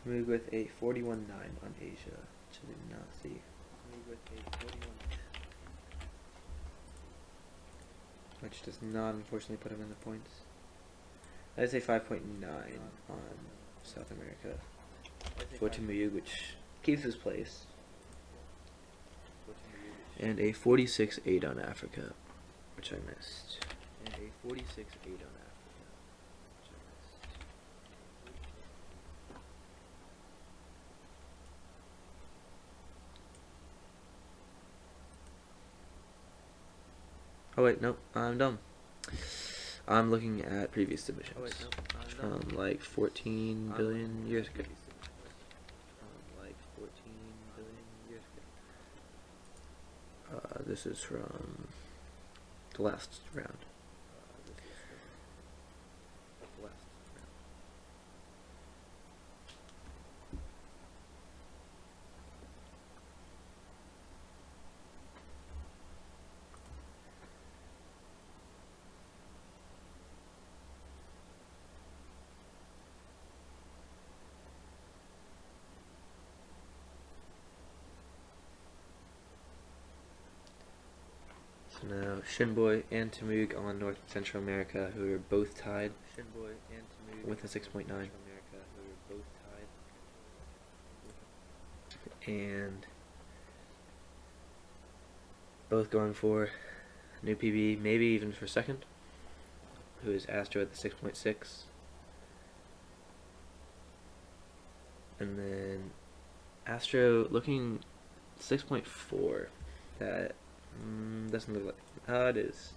Tmug with a 41.9 on Asia, which I did not see. Which does not unfortunately put him in the points. That is a 5.9 on South America for Tmug, which keeps his place. And a 46.8 on Africa, which I missed. Oh wait, nope, I'm dumb. I'm looking at previous submissions from like 14 billion years ago. This is from the last round. So now Shinboy and Tmug on North and Central America, who are both tied with a 6.9. And both going for new PB, maybe even for second, who is Astro at the 6.6. And then Astro looking 6.4. That doesn't look like it is.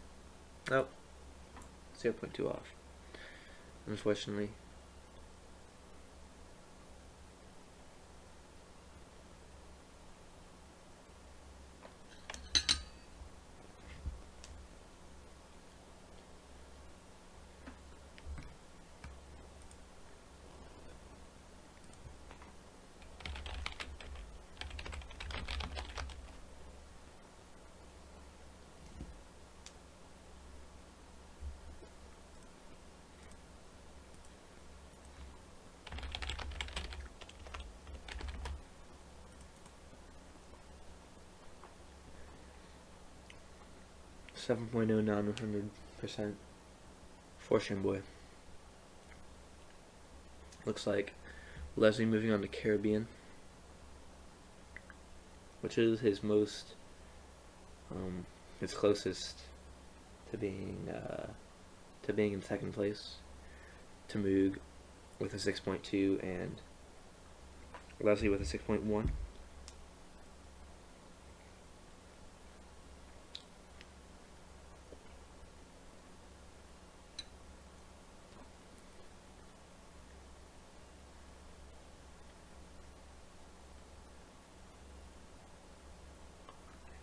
Oh, 0.2 off, unfortunately. (7.09% for Shinboy. Looks like Leslie moving on to Caribbean, which is his most, his closest to being in second place. Tmug with a 6.2 and Leslie with a 6.1.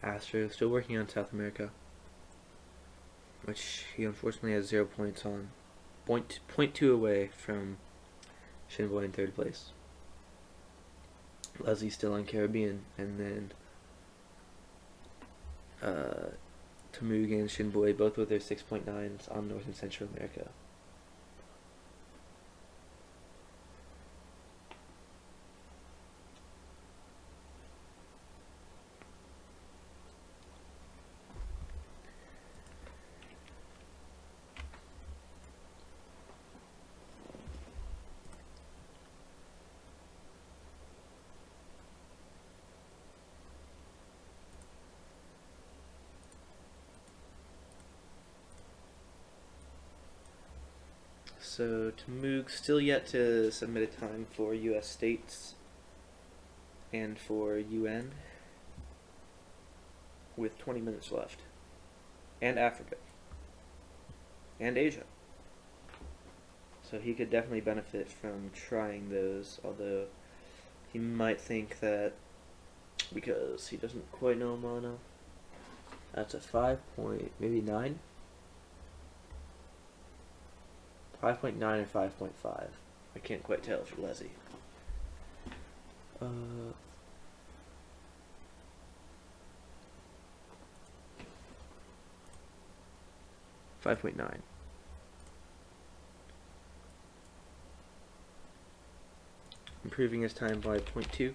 Astro still working on South America, which he unfortunately has 0 points on. 0.2 away from Shinboy in third place. Leslie's still on Caribbean, and then Tamug and Shinboy, both with their 6.9s on North and Central America. So Tamug still yet to submit a time for U.S. states and for UN with 20 minutes left. And Africa. And Asia. So he could definitely benefit from trying those, although he might think that because he doesn't quite know mono. That's a maybe 9? 5.9 or 5.5. I can't quite tell for Leslie. 5.9. Improving his time by 0.2.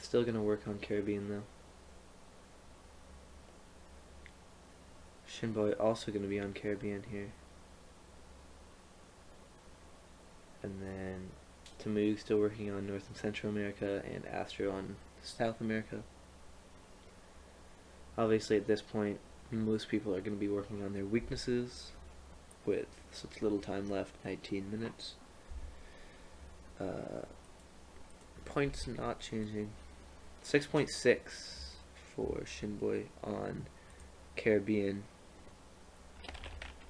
Still gonna work on Caribbean though. Shinboy also gonna be on Caribbean here. And then Tamug still working on North and Central America, and Astro on South America. Obviously at this point, most people are gonna be working on their weaknesses with such little time left, 19 minutes. Points not changing. 6.6 for Shinboy on Caribbean.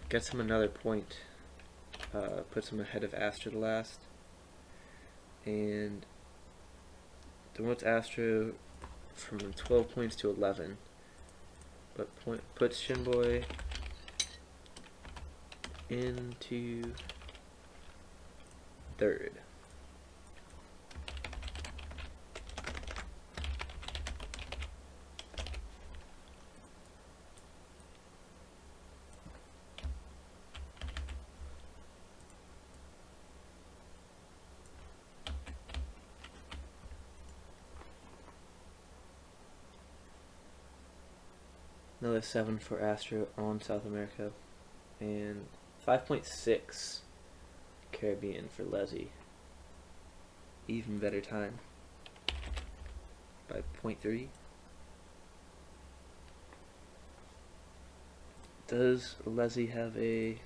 Gets him another point. Puts him ahead of Astro the last. And demotes Astro from 12 points to 11. But puts Shinboy into third. Another 7 for Astro on South America, and 5.6 Caribbean for Leslie. Even better time by 0.3. Does Leslie have a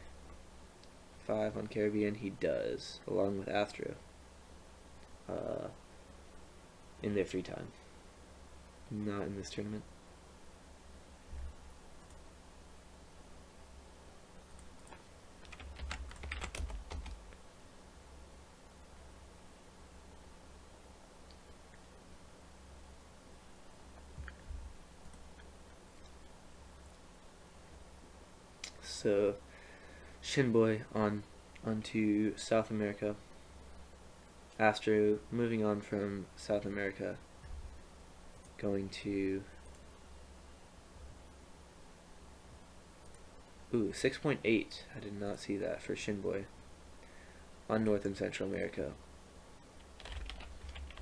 5 on Caribbean? He does, along with Astro, in their free time. Not in this tournament. So Shinboy onto South America. Astro moving on from South America, going to 6.8. I did not see that for Shinboy on North and Central America,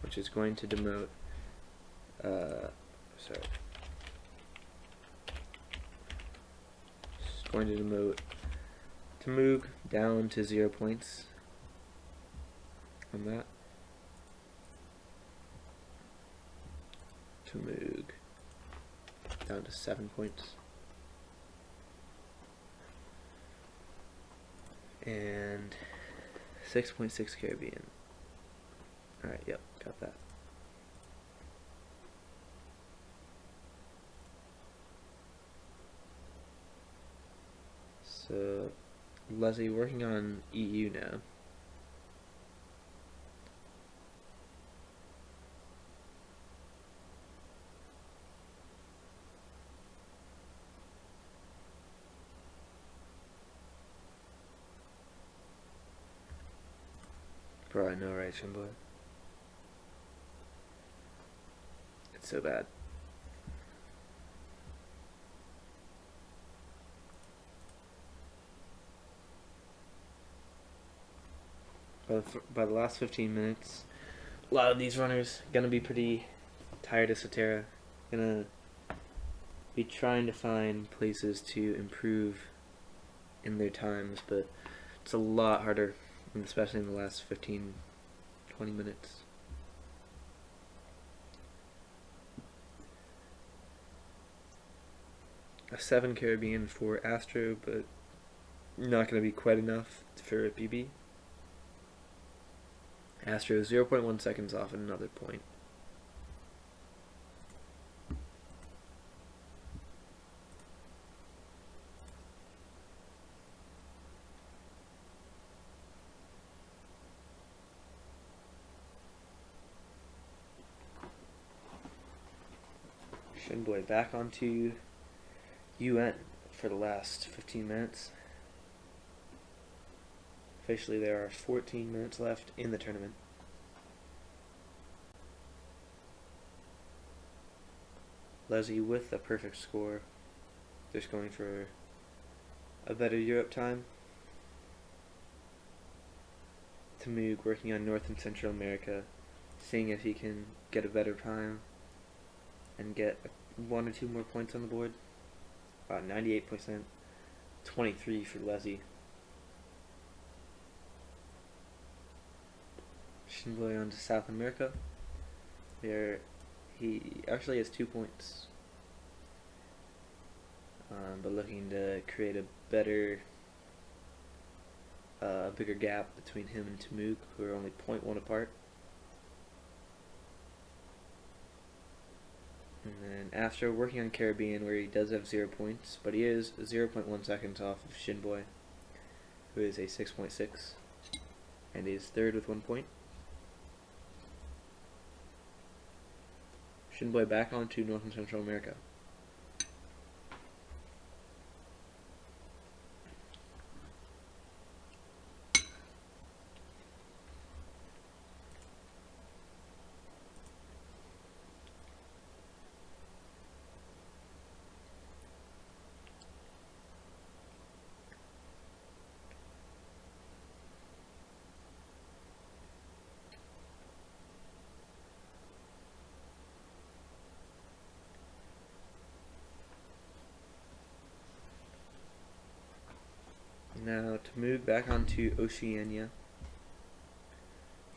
which is going to demote going to demote Tamug down to 0 points on that. Tamug down to 7 points. And 6.6 Caribbean. Alright, yep, got that. So Leslie working on EU now. Bro, I know, right, Shinboy? It's so bad. By the last 15 minutes, a lot of these runners gonna be pretty tired of Seterra. Gonna be trying to find places to improve in their times, but it's a lot harder, especially in the last 15, 20 minutes. A 7 Caribbean for Astro, but not going to be quite enough for a PB. Astro 0.1 seconds off at another point. Shinboy back onto UN for the last 15 minutes. Officially, there are 14 minutes left in the tournament. Leslie with a perfect score. Just going for a better Europe time. Tamug working on North and Central America, seeing if he can get a better time and get 1 or 2 more points on the board. 98%, 23 for Leslie. Shinboy on to South America. There, he actually has 2 points, but looking to create a better, bigger gap between him and Tamug, who are only 0.1 apart. And then Astro working on Caribbean, where he does have 0 points, but he is 0.1 seconds off of Shinboy, who is a 6.6, and is third with 1 point. Shinboy back onto North and Central America. Now to move back onto Oceania.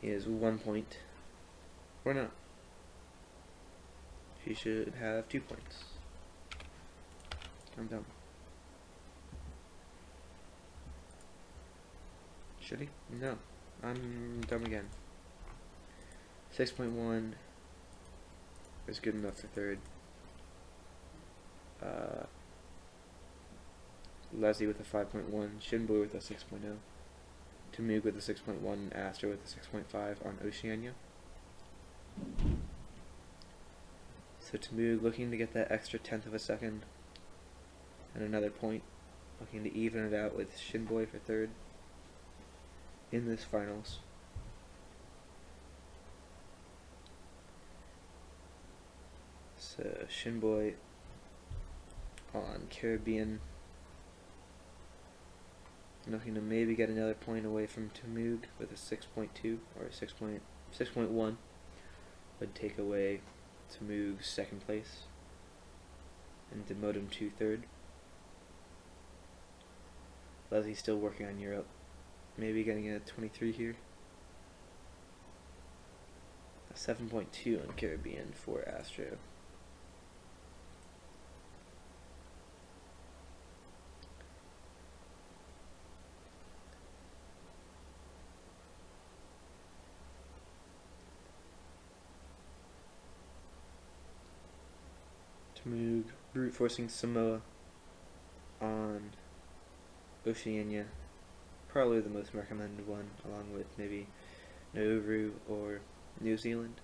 He has 1 point. Or not. He should have 2 points. I'm dumb. Should he? No. I'm dumb again. 6.1 is good enough for third. Leslie with a 5.1, Shinboy with a 6.0, Tamug with a 6.1, and Astro with a 6.5 on Oceania. So Tamug looking to get that extra 1/10 of a second and another point, looking to even it out with Shinboy for third in this finals. So Shinboy on Caribbean, looking to maybe get another point away from Tamug with a 6.2 or a 6.1 would take away Tamug's second place and demote him to third. Leslie's still working on Europe, maybe getting a 23 here. A 7.2 on Caribbean for Astro. Tamug brute forcing Samoa on Oceania, probably the most recommended one, along with maybe Nauru or New Zealand.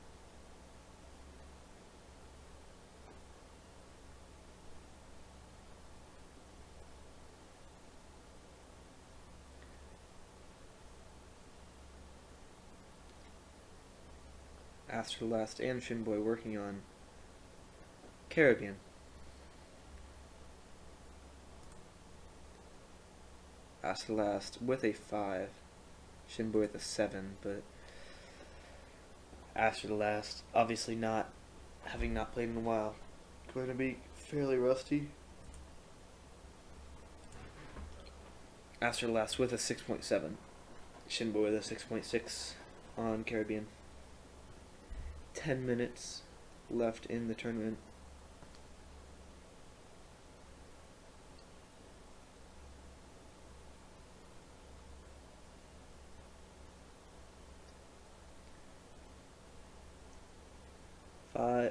Astrolast and Shinboy working on Caribbean. Astrolast with a 5, Shinboy with a 7, but Astrolast obviously not, having not played in a while, going to be fairly rusty. Astrolast with a 6.7, Shinboy with a 6.6 on Caribbean. 10 minutes left in the tournament.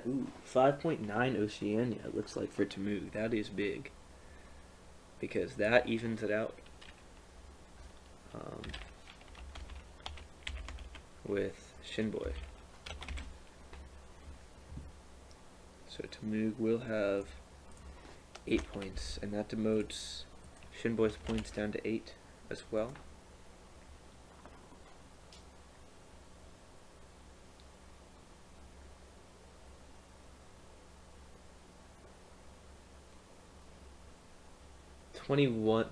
Ooh, 5.9 Oceania, it looks like, for Tamug. That is big, because that evens it out with Shinboy. So Tamug will have 8 points, and that demotes Shinboy's points down to 8 as well.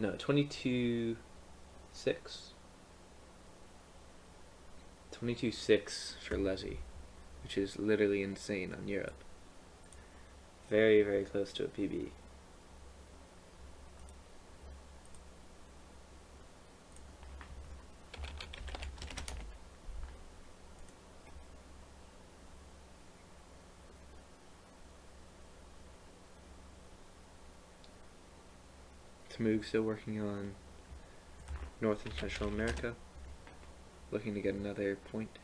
No, 22-6. 22-6 for Leslie, which is literally insane on Europe. Very, very close to a PB. Tamug still working on North and Central America, looking to get another point.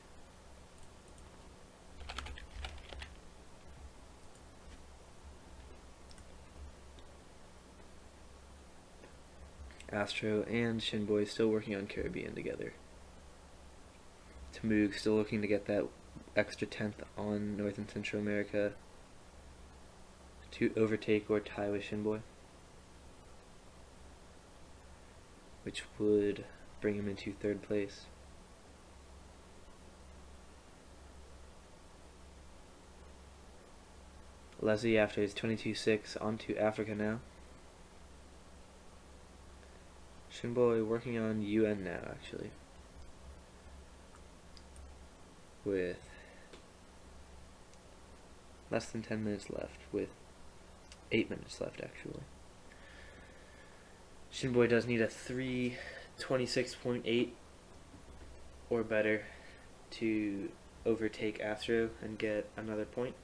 Astro and Shinboy still working on Caribbean together. Tamug still looking to get that extra 10th on North and Central America to overtake or tie with Shinboy, which would bring him into 3rd place. Leslie, after his 22-6, on to Africa now. Shinboy working on UN now, actually, with less than 10 minutes left, with 8 minutes left, actually. Shinboy does need a 3:26.8 or better to overtake Astro and get another point,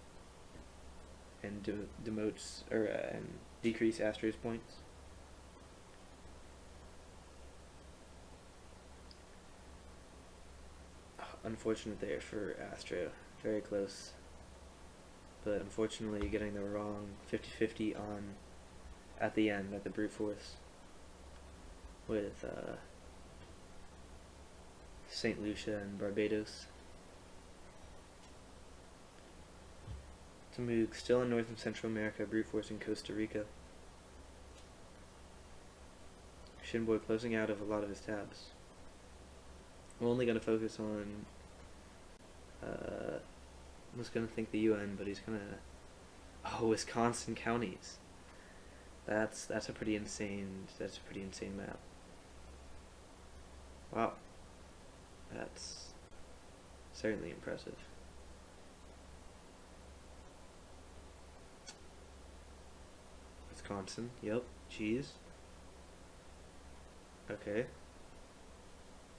and demotes and decrease Astro's points. Unfortunate there for Astro, very close, but unfortunately getting the wrong 50-50 on at the end at the brute force with St. Lucia and Barbados. Tamug still in North and Central America, brute force in Costa Rica. Shinboy closing out of a lot of his tabs. I'm only going to focus on, I was going to think the UN, but he's going to, Wisconsin counties. That's a pretty insane map. Wow. That's certainly impressive. Wisconsin, yep, cheese. Okay.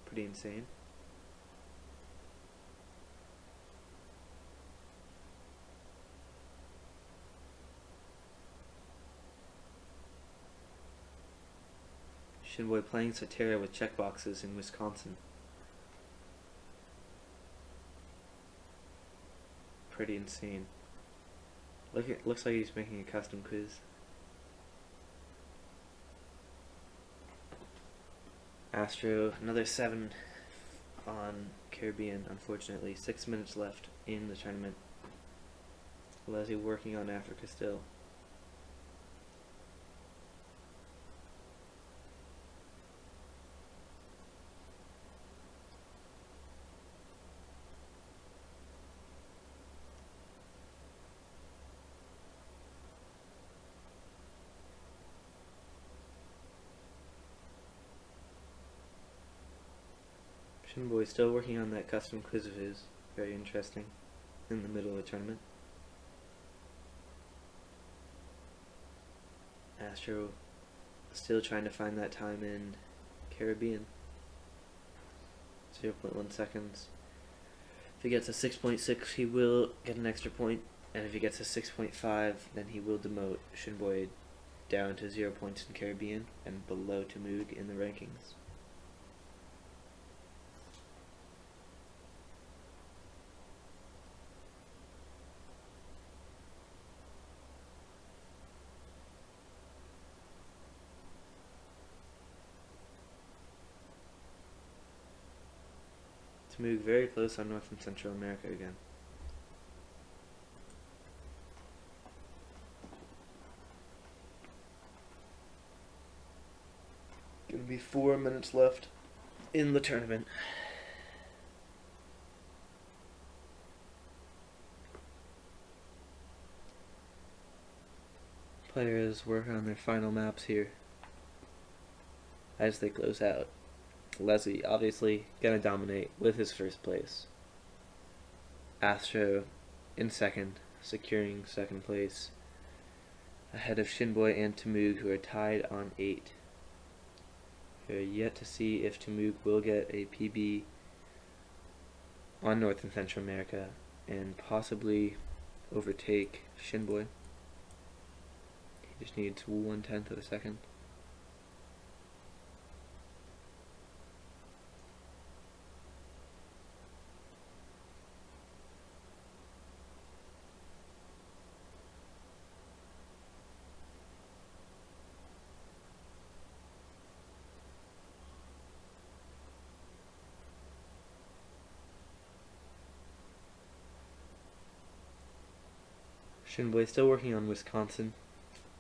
Pretty insane. Shinboy playing Seterra with checkboxes in Wisconsin. Pretty insane. Looks like he's making a custom quiz. Astro, another 7 on Caribbean, unfortunately. 6 minutes left in the tournament. Leslie working on Africa still. Shinboy still working on that custom quiz of his. Very interesting. In the middle of the tournament. Astro still trying to find that time in Caribbean. 0.1 seconds. If he gets a 6.6, he will get an extra point, and if he gets a 6.5, then he will demote Shinboy down to 0 points in Caribbean and below Tamug in the rankings. Tamug very close on North and Central America again. Gonna be 4 minutes left in the tournament. Players work on their final maps here as they close out. Leslie obviously gonna dominate with his first place. Astro in second, securing second place, ahead of Shinboy and Tamug, who are tied on 8. We're yet to see if Tamug will get a PB on North and Central America and possibly overtake Shinboy. He just needs 1/10 of a second. Shinboy still working on Wisconsin.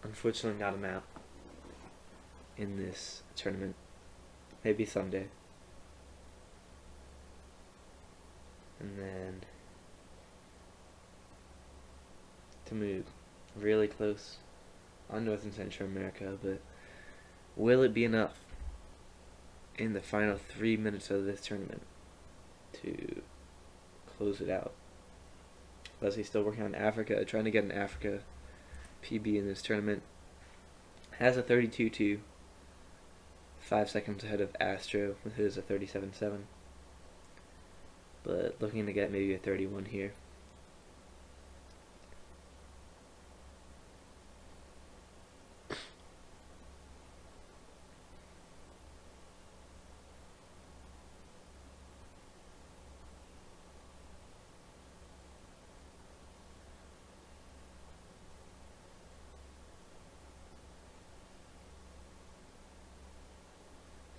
Unfortunately not a map in this tournament. Maybe someday. And then Tamug, really close on North and Central America, but will it be enough in the final 3 minutes of this tournament to close it out? Leslie's still working on Africa, trying to get an Africa PB in this tournament. Has a 32-2, 5 seconds ahead of Astro with his a 37-7. But looking to get maybe a 31 here.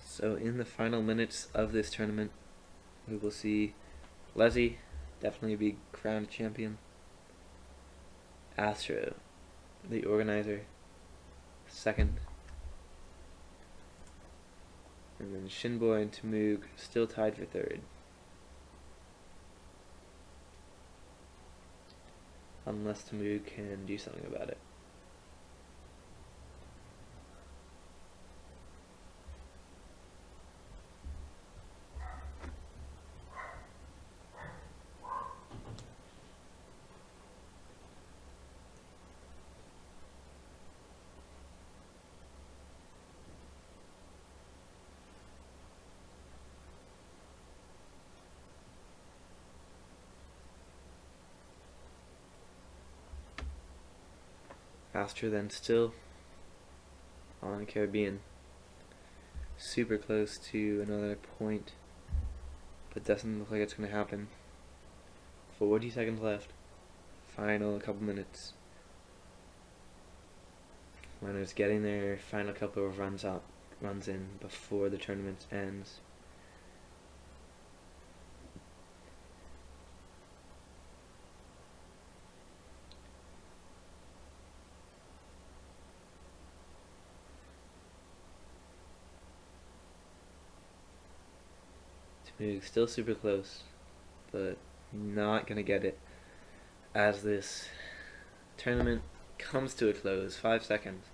So in the final minutes of this tournament, we will see Leslie definitely be crowned champion. Astro, the organizer, second. And then Shinboy and Tamug still tied for third. Unless Tamug can do something about it. Astro then still on Caribbean. Super close to another point, but doesn't look like it's going to happen. 40 seconds left. Final couple minutes. Runners getting their final couple of runs in before the tournament ends. Still super close, but not gonna get it as this tournament comes to a close. 5 seconds,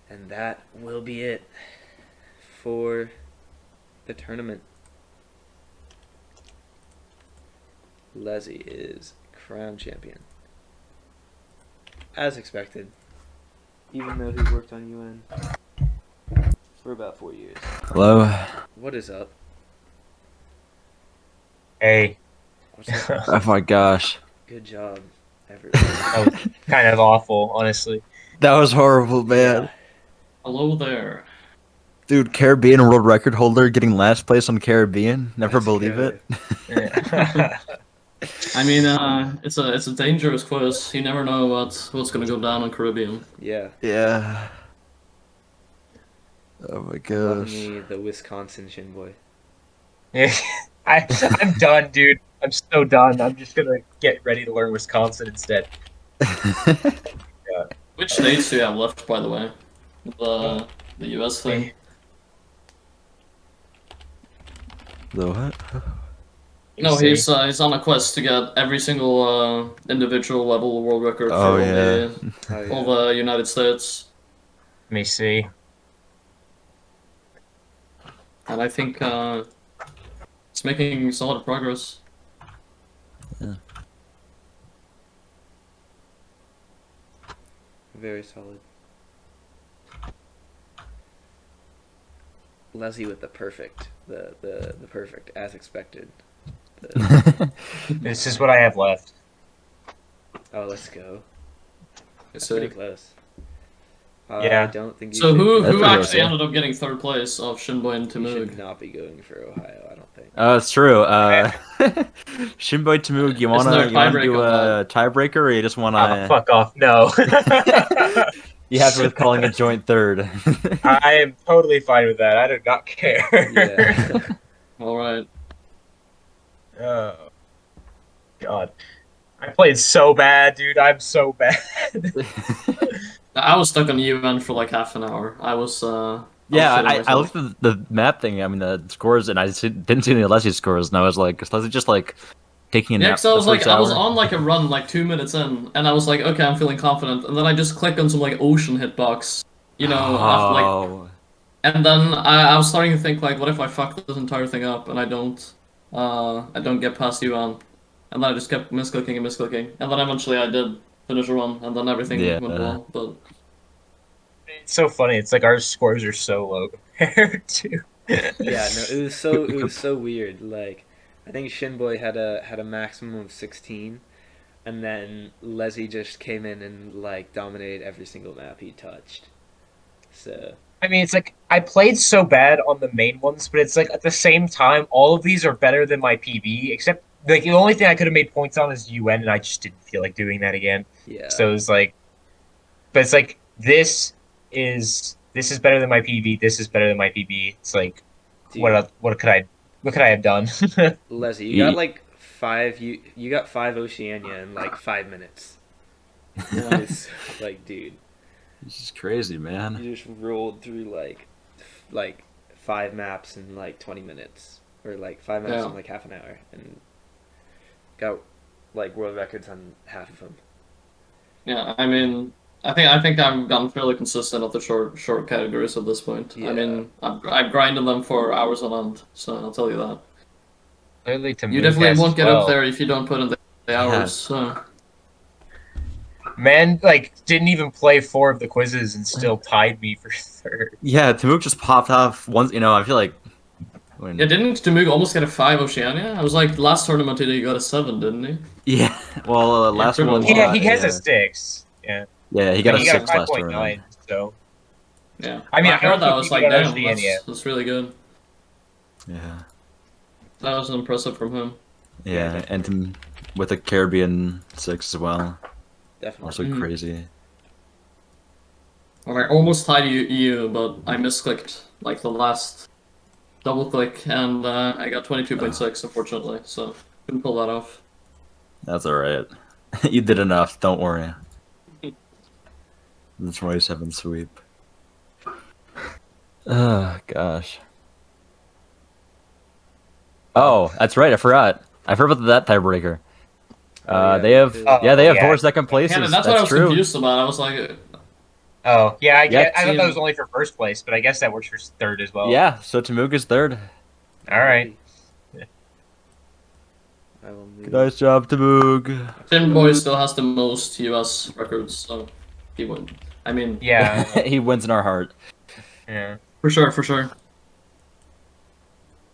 and that will be it for the tournament. Leslie is crown champion. As expected. Even though he worked on UN for about 4 years. Hello. What is up? Hey. What's up? Oh my gosh. Good job, everyone. That was kind of awful, honestly. That was horrible, man. Hello there. Dude, Caribbean world record holder getting last place on Caribbean. Never Let's believe go. it. I mean, it's a dangerous quiz. You never know what's gonna go down on Caribbean. Yeah. Yeah. Oh my Love gosh. me the Wisconsin shin boy. Yeah, I'm done, dude. I'm so done. I'm just gonna get ready to learn Wisconsin instead. Which states do you have left, by the way? The US thing. The what? No, See? he's on a quest to get every single individual level world record for Oh, all, yeah. Oh, yeah. all the United States, Let me see. and I think it's making solid progress. Very solid. Leslie with the perfect. The perfect, as expected. This is what I have left. Oh, let's go. That's So, pretty close. Yeah. I don't think you so should, who That's pretty actually okay. ended up getting third place of Shinboi and you should Temug? not be going for Ohio, I don't think. It's true. Shinboi Tamug, you Isn't there wanna a do tiebreak a tiebreaker, or you just Oh, wanna? fuck off. No. You have to with calling a joint third. I am totally fine with that. I do not care. Yeah. All right. Oh. God. I played so bad, dude. I'm so bad. I was stuck on UN for like half an hour. I was Yeah, shitting I myself. looked at the map thing. I mean, the scores, and didn't see any Leslie scores, and I was like, is Leslie just like taking a Yeah, nap? because I was the like, first I was hour? on like a run like 2 minutes in, and I was like, okay, I'm feeling confident, and then I just click on some like ocean hitbox, you know, after like, Oh, and then I was starting to think like, what if I fuck this entire thing up and I don't get past UN, and then I just kept misclicking and misclicking, and then eventually I did finish a run, and then everything Yeah. went well. But It's so funny. It's like our scores are so low compared to. Yeah, no, it was so weird. Like, I think Shinboy had a maximum of 16, and then Leslie just came in and like dominated every single map he touched. So I mean, it's like I played so bad on the main ones, but it's like at the same time, all of these are better than my PB, except like the only thing I could have made points on is UN, and I just didn't feel like doing that again. yeah, So it's like, but it's like this is better than my PB. This is better than my PB. It's like, dude, what could I have done? Leslie, you got like you got 5 Oceania in like 5 minutes. It's like, dude, this is crazy, man. you just rolled through like 5 maps in like 20 minutes, or like 5 maps Yeah. in like half an hour, and got like world records on half of them. yeah, I mean, I think I've gotten fairly consistent at the short categories at this point. Yeah. I mean, I've grinded them for hours on end, so I'll tell you that. Clearly, to You definitely won't get up there if you don't put in the hours. So. Man, like didn't even play 4 of the quizzes and still tied me for third. Yeah, Tamuk just popped off once. You know, I feel like. When... Yeah, didn't Temug almost get a 5 Oceania? I was like, last tournament he got a 7, didn't he? Yeah. Well, last pretty one. much. Yeah, he yeah. has a 6. Yeah, Yeah, he got he a got 6 a last tournament. 5.9. So Yeah. I mean, I I don't heard that. think I was he like, got damn, Oceania. that's really good. Yeah. That was impressive from him. Yeah, and with a Caribbean 6 as well. Definitely. Also Mhm. crazy. Well, I almost tied you, but I misclicked like the last double click, and I got 22.6, unfortunately, so couldn't pull that off. That's alright. You did enough, don't worry. The 27 sweep. Oh, gosh. Oh, that's right, I forgot. I forgot about that tiebreaker. Oh, yeah, They have, because- yeah, they have yeah. 4 second places. Yeah, that's what I was true. confused about. I was like, Oh, yeah, I Yeah, thought that team- was only for first place, but I guess that works for third as well. Yeah, so Tamuk is third. All right. I will move. Good nice job, Taboog. Tim Boy still has the most US records, so he won. I mean, Yeah. He wins in our heart. Yeah. for sure, for sure.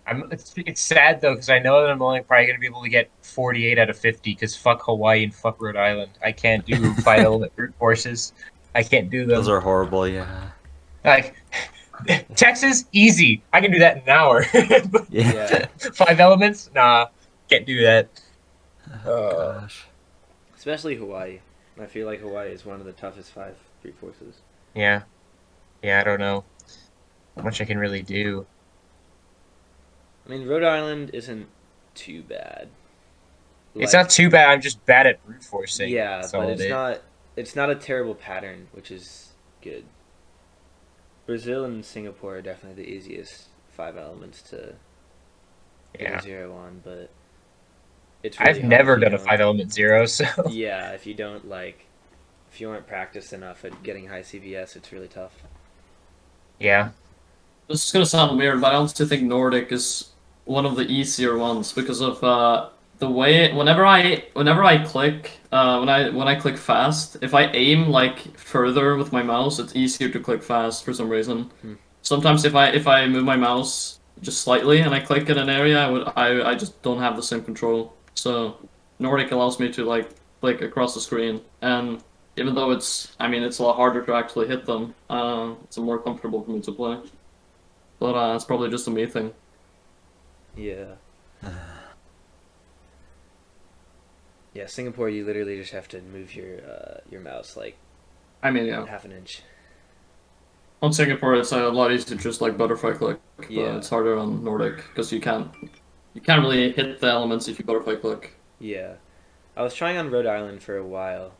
It's sad though because I know that I'm only probably gonna be able to get 48 out of 50 because fuck Hawaii and fuck Rhode Island. I can't do 5 element brute forces. I can't do them. Those are horrible, yeah. Like Texas, easy. I can do that in an hour. Yeah. 5 elements, nah, can't do that. Gosh. Especially Hawaii. I feel like Hawaii is one of the toughest 5 brute forces. Yeah, I don't know how much I can really do. I mean, Rhode Island isn't too bad. It's not too bad. I'm just bad at brute forcing. Yeah, That's but all it's it is. not. It's not a terrible pattern, which is good. Brazil and Singapore are definitely the easiest 5 elements to get Yeah. a 0 on, but it's. Really I've hard never if you done a don't- 5 element 0, so Yeah, if you don't if you aren't practiced enough at getting high CVS, it's really tough. yeah. This is gonna sound weird, but I also think Nordic is one of the easier ones because of the way whenever I click when I click fast, if I aim like further with my mouse, it's easier to click fast for some reason. Sometimes if I move my mouse just slightly and I click in an area, I just don't have the same control. So Nordic allows me to like click across the screen, and even though it's a lot harder to actually hit them, it's more comfortable for me to play. But it's probably just a me thing. Yeah. Yeah, Singapore, you literally just have to move your mouse like Yeah. half an inch. On Singapore, it's a lot easier to just like butterfly click, but Yeah. it's harder on Nordic because you can't really hit the elements if you butterfly click. Yeah. I was trying on Rhode Island for a while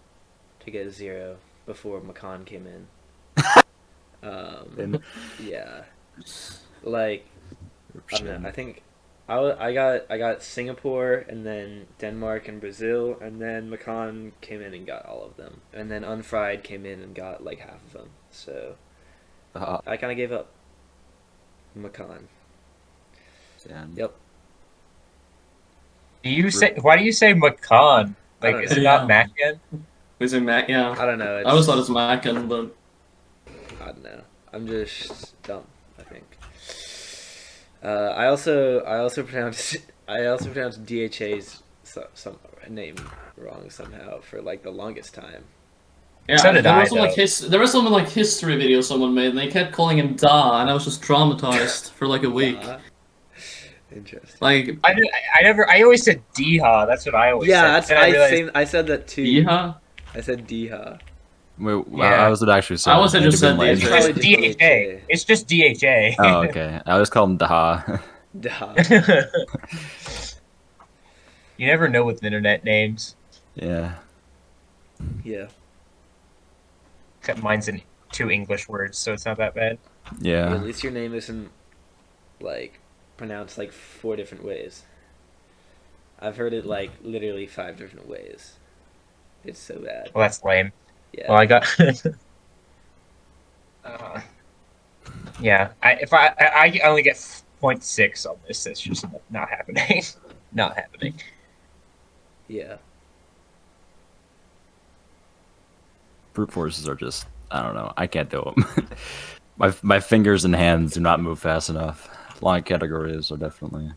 to get a 0 before Macon came in. Yeah. Like, I don't know, I think I got Singapore and then Denmark and Brazil, and then Macon came in and got all of them. And then Unfried came in and got like half of them. So I kind of gave up. Macon. Yep. Why do you say Macon? I Like, don't is it know. not Macon? Is it Mac? Yeah. I don't know. I always thought it's Mackin, but I don't know. I'm just dumb, I think. I also pronounced DHA's some name wrong somehow for like the longest time. yeah. So did there I, was some like there was some like history video someone made, and they kept calling him Da, and I was just traumatized for like a week. Interesting. Like I always said Deha. That's what I always Yeah, said. that's And I realized, I said that too. Yeehaw. I said Deha. Wait, Yeah. I was it actually said. I was just said like, it's DHA. Probably just just DHA. It's just DHA. Oh, okay. I always call him Daha. Deha. You never know with internet names. Yeah. Yeah. Except mine's in 2 English words, so it's not that bad. At Yeah. least your name isn't like pronounced like 4 different ways. I've heard it like literally 5 different ways. It's so bad. Well, that's lame. Yeah. Well, I got. Yeah, if I only get 0.6 on this, that's just not happening. Not happening. Yeah. Brute forces are just, I don't know. I can't do them. my fingers and hands do not move fast enough. Flying categories are definitely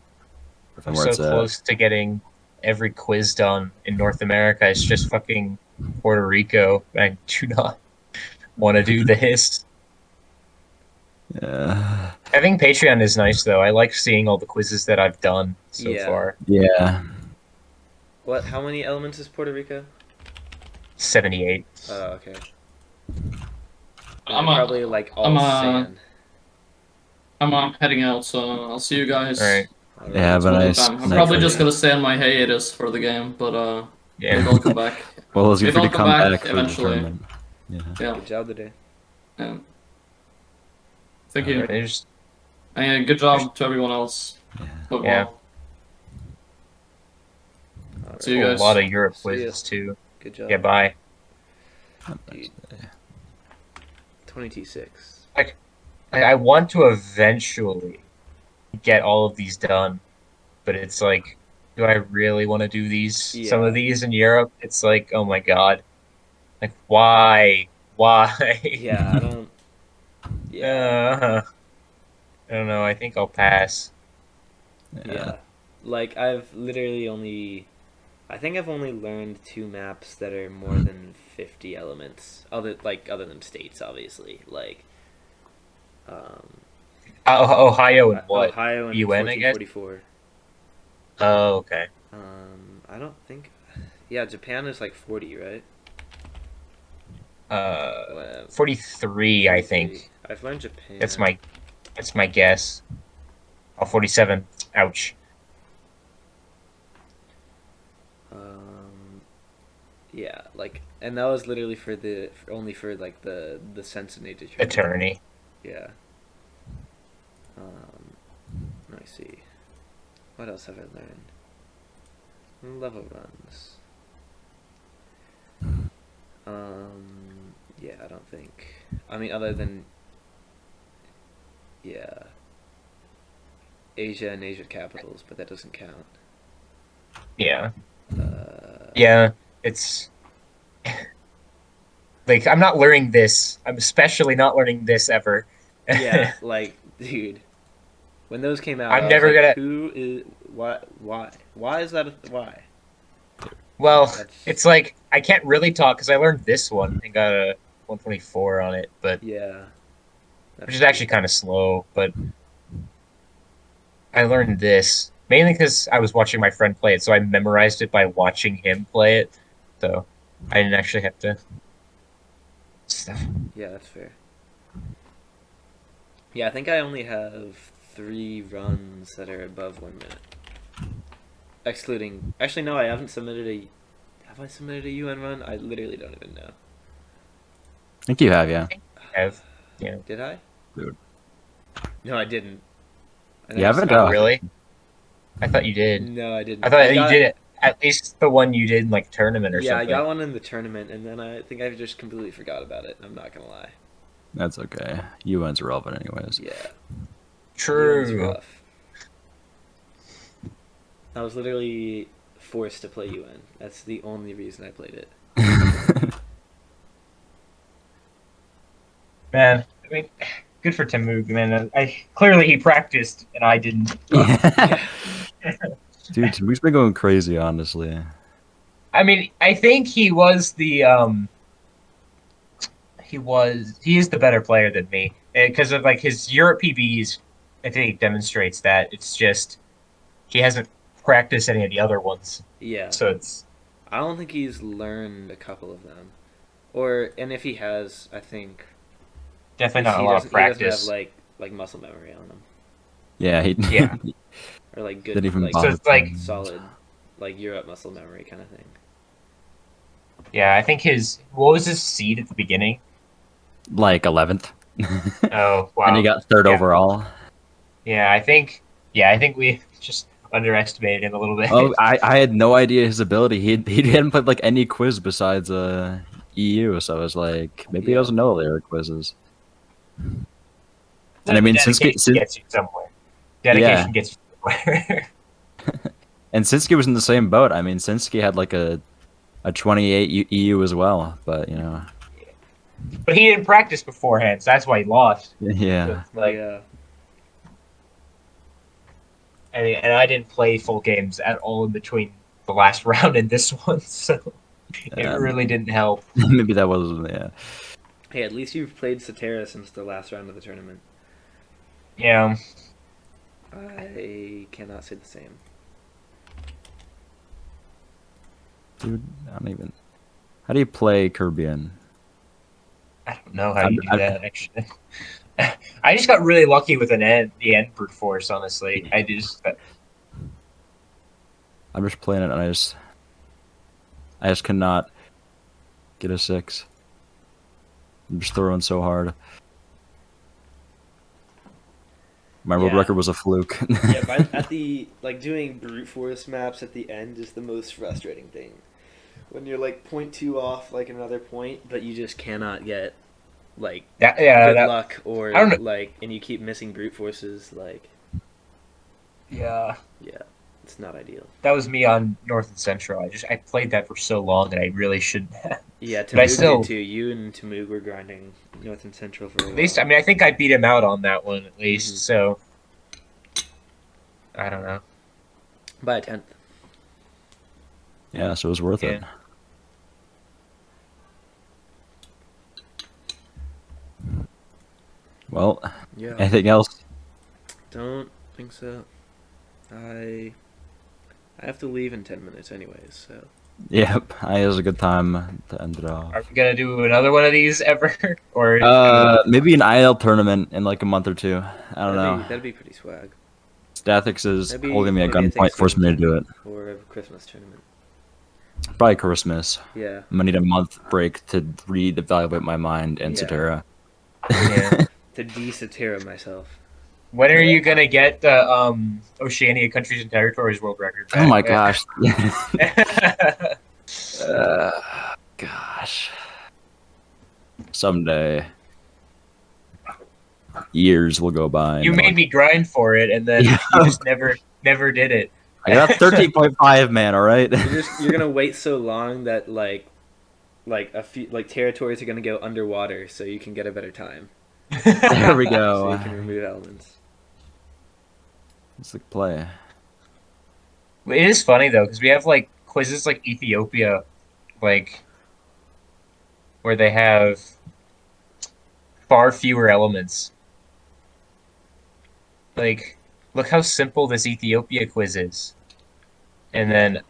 I'm where so it's at. close to getting every quiz done in North America. It's just fucking Puerto Rico. I do not want to do this. Yeah. Having Patreon is nice, though. I like seeing all the quizzes that I've done so Yeah. far. Yeah. What? How many elements is Puerto Rico? 78. Oh, okay. I'm probably like all I'm sand. I'm heading out, so I'll see you guys. All right. Alright. Yeah, have a Another nice time. I'm night probably for just you. gonna stay on my hiatus for the game, but maybe Yeah. I'll come back. Well, it's good Maybe for you I'll to come come back back for the eventually. tournament. Yeah. Yeah. Good job today. Yeah. Thank you. There's, And good job to everyone else. Yeah. But Yeah. well, Alright. See you a guys. lot of Europe See ya. quizzes, too. Good job. Yeah, bye. Dude. 20T6. I want to eventually get all of these done. But it's like, do I really want to do these? Some of Yeah. these in Europe? It's like, oh my god, like why, why? Yeah, I don't. Yeah, I don't know. I think I'll pass. Yeah. yeah. Like I've literally only. I think I've only learned 2 maps that are more than 50 elements. Other than states, obviously. Like, um, Ohio and what? Ohio and UN, I guess. 1444. Oh, okay. I don't think. Yeah, Japan is like 40, right? 43, I 43. think. I've learned Japan. That's my guess. Oh, 47. Ouch. Yeah, like, and that was literally only for like the Sentinel Attorney. Yeah. Let me see. What else have I learned? Level runs. Yeah, I don't think. I mean, other than yeah, Asia and Asia capitals, but that doesn't count. Yeah. Uh, Yeah. It's like I'm not learning this. I'm especially not learning this ever. yeah, like, dude, when those came out, I'm I was never like, gonna. who is why is that why? Well, That's it's like I can't really talk because I learned this one and got a 124 on it, but yeah, that's which is actually kind of slow. But I learned this mainly because I was watching my friend play it, so I memorized it by watching him play it. So I didn't actually have to stuff. yeah, that's fair. Yeah, I think I only have 3 runs that are above 1 minute. Excluding, actually no, I haven't submitted a. Have I submitted a UN run? I literally don't even know. I think you have, yeah. Have yeah. Did I? Dude. No, I didn't. I You haven't? Oh, Oh. really? I thought you did. No, I didn't. I thought I you got, did it. At least the one you did in like tournament or Yeah, something. I got one in the tournament, and then I think I just completely forgot about it. I'm not gonna lie. That's okay. UN's irrelevant anyways. Yeah, UN's True. rough. I was literally forced to play UN. That's the only reason I played it. Man, I mean, good for Timug, man. I clearly he practiced and I didn't. Yeah. Dude, Tamu's been going crazy, honestly. I mean, I think he was the he is the better player than me because of like his Europe PBs. I think demonstrates that it's just he hasn't practiced any of the other ones, Yeah, so it's I don't think he's learned a couple of them, and if he has, I think definitely not a lot of he doesn't practice. have like muscle memory on him, Yeah, he Yeah. or like good didn't even like So bother it's like playing. solid like Europe muscle memory kind of thing. yeah, I think what was his seed at the beginning? Like 11th. Oh wow, And he got third Yeah. overall. Yeah, I think we just underestimated him a little bit. Oh, I had no idea his ability. He hadn't played like any quiz besides EU, so I was like, maybe he Yeah. doesn't know their quizzes. And I mean, dedication gets you somewhere. Dedication gets you somewhere. and Sinski was in the same boat. I mean, Sinski had like a 28 EU as well, but you know, But he didn't practice beforehand, so that's why he lost. yeah. So it's like, Yeah, and I didn't play full games at all in between the last round and this one, so it really didn't help. Maybe that was yeah. hey, at least you've played Seterra since the last round of the tournament. Yeah, I cannot say the same. Dude, I don't even. How do you play Caribbean? I don't know how you do that actually. I just got really lucky with the end brute force. Honestly, I just I'm just playing it, and I just cannot get a 6. I'm just throwing so hard. My world Yeah. record was a fluke. Yeah, but at the doing brute force maps at the end is the most frustrating thing. When you're like 0.2 off like another point, but you just cannot get like good luck or I don't know. and you keep missing brute forces like. Yeah. Yeah, it's not ideal. That was me on North and Central. I played that for so long, and I really shouldn't have. Yeah, But I Tamug still, did too. You and Tamug were grinding North and Central for a at while. least, I mean, I think I beat him out on that one at least. Mhm. So I don't know. By a 10th. Yeah, so it was worth it. Yeah. Well, Yeah. anything else? Don't think so. I have to leave in 10 minutes anyways, so. Yep, it was a good time to end it off. Are we gonna do another one of these ever? Or Maybe an IL tournament in like a month or two. I don't know. That'd be pretty swag. Stathics is That'd be holding me at maybe a gunpoint, forcing me to do it. Or a Christmas tournament. Probably Christmas. Yeah. I'm gonna need a month break to reevaluate my mind and Yeah. Seterra. Yeah. To de-Seterra myself. When are you gonna get the Oceania countries and territories world record? Oh my back? gosh. Gosh. Someday. Years will go by. You and made me grind for it, and then Yeah. you just never did it. I got 13.5, man. All right. You're gonna wait so long that like a few territories are gonna go underwater so you can get a better time. There we So go. you can remove elements. It's the play. It is funny though, because we have like quizzes like Ethiopia, like where they have far fewer elements. Like, look how simple this Ethiopia quiz is. And then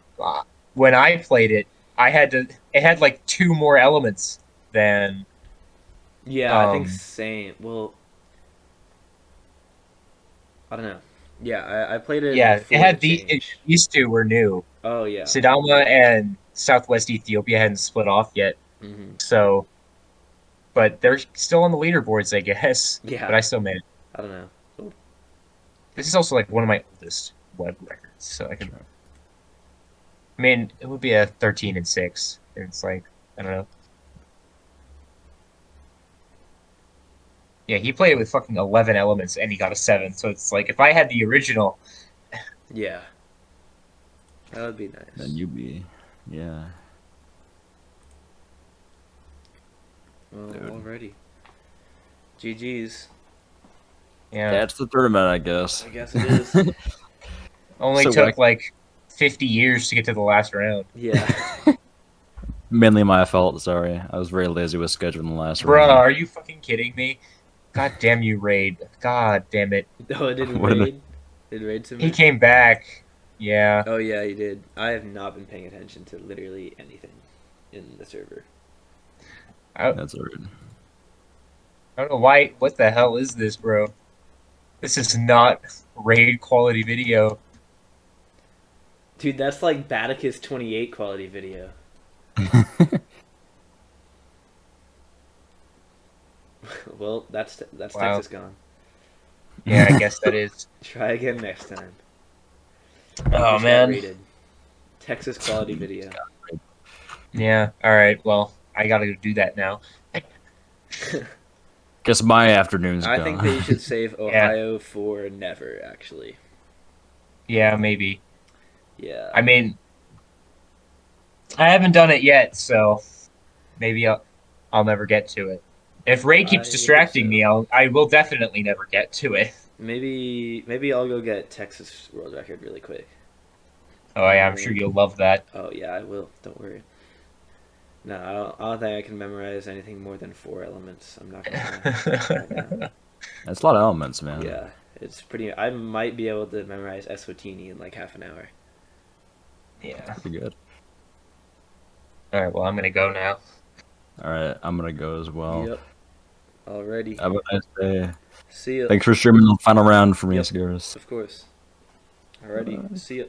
when I played it, it had like 2 more elements than. Yeah, I think same. Well, I don't know. Yeah, I played it. Yeah, it before had the change. these 2 were new. Oh yeah. Sidama and Southwest Ethiopia hadn't split off yet, Hmm. so. But they're still on the leaderboards, I guess. Yeah. But I still made it. I don't know. This is also like one of my oldest web records, so I can. I mean, it would be a 13-6. And it's like, I don't know. Yeah, he played with fucking 11 elements and he got a 7. So it's like, if I had the original, Yeah. That would be nice. Then you be. Yeah. Well, Dude. already. GG's. yeah, That's the tournament, I guess. I guess it is. only so took like 50 years to get to the last round. Yeah. Mainly my fault. Sorry, I was very lazy with scheduling the last Bruh, round. are you fucking kidding me? God damn you, Raid. God damn it. Oh, it didn't What am I- raid? Did raid to me? He came back. Yeah. Oh yeah, he did. I have not been paying attention to literally anything in the server. That's alright. I don't know why. What the hell is this, bro? This is not Raid quality video. Dude, that's like Baticus 28 quality video. Well, that's Wow. Texas gone. Yeah, I guess that is. Try again next time. Oh, Just got man. rated. Texas quality video. Yeah. All right. Well, I gotta go do that now. Guess my afternoon's I gone. think they should save Ohio for never, actually. Yeah, maybe. Yeah. I mean, I haven't done it yet, so maybe I'll never get to it. If Ray keeps I distracting think me, I will definitely never get to it. Maybe I'll go get Texas world record really quick. Oh yeah, I'm sure you'll love that. Oh yeah, I will. Don't worry. No, I don't think I can memorize anything more than 4 elements. I'm not gonna lie right now. That's a lot of elements, man. Yeah, it's pretty. I might be able to memorize Eswatini in like half an hour. Yeah. Pretty good. All right. Well, I'm gonna go now. All right, I'm gonna go as well. Yep. Alrighty. Have a nice day. See ya. Thanks for streaming the final round for me, Yep. Ascaris. Of course. Alrighty. See ya.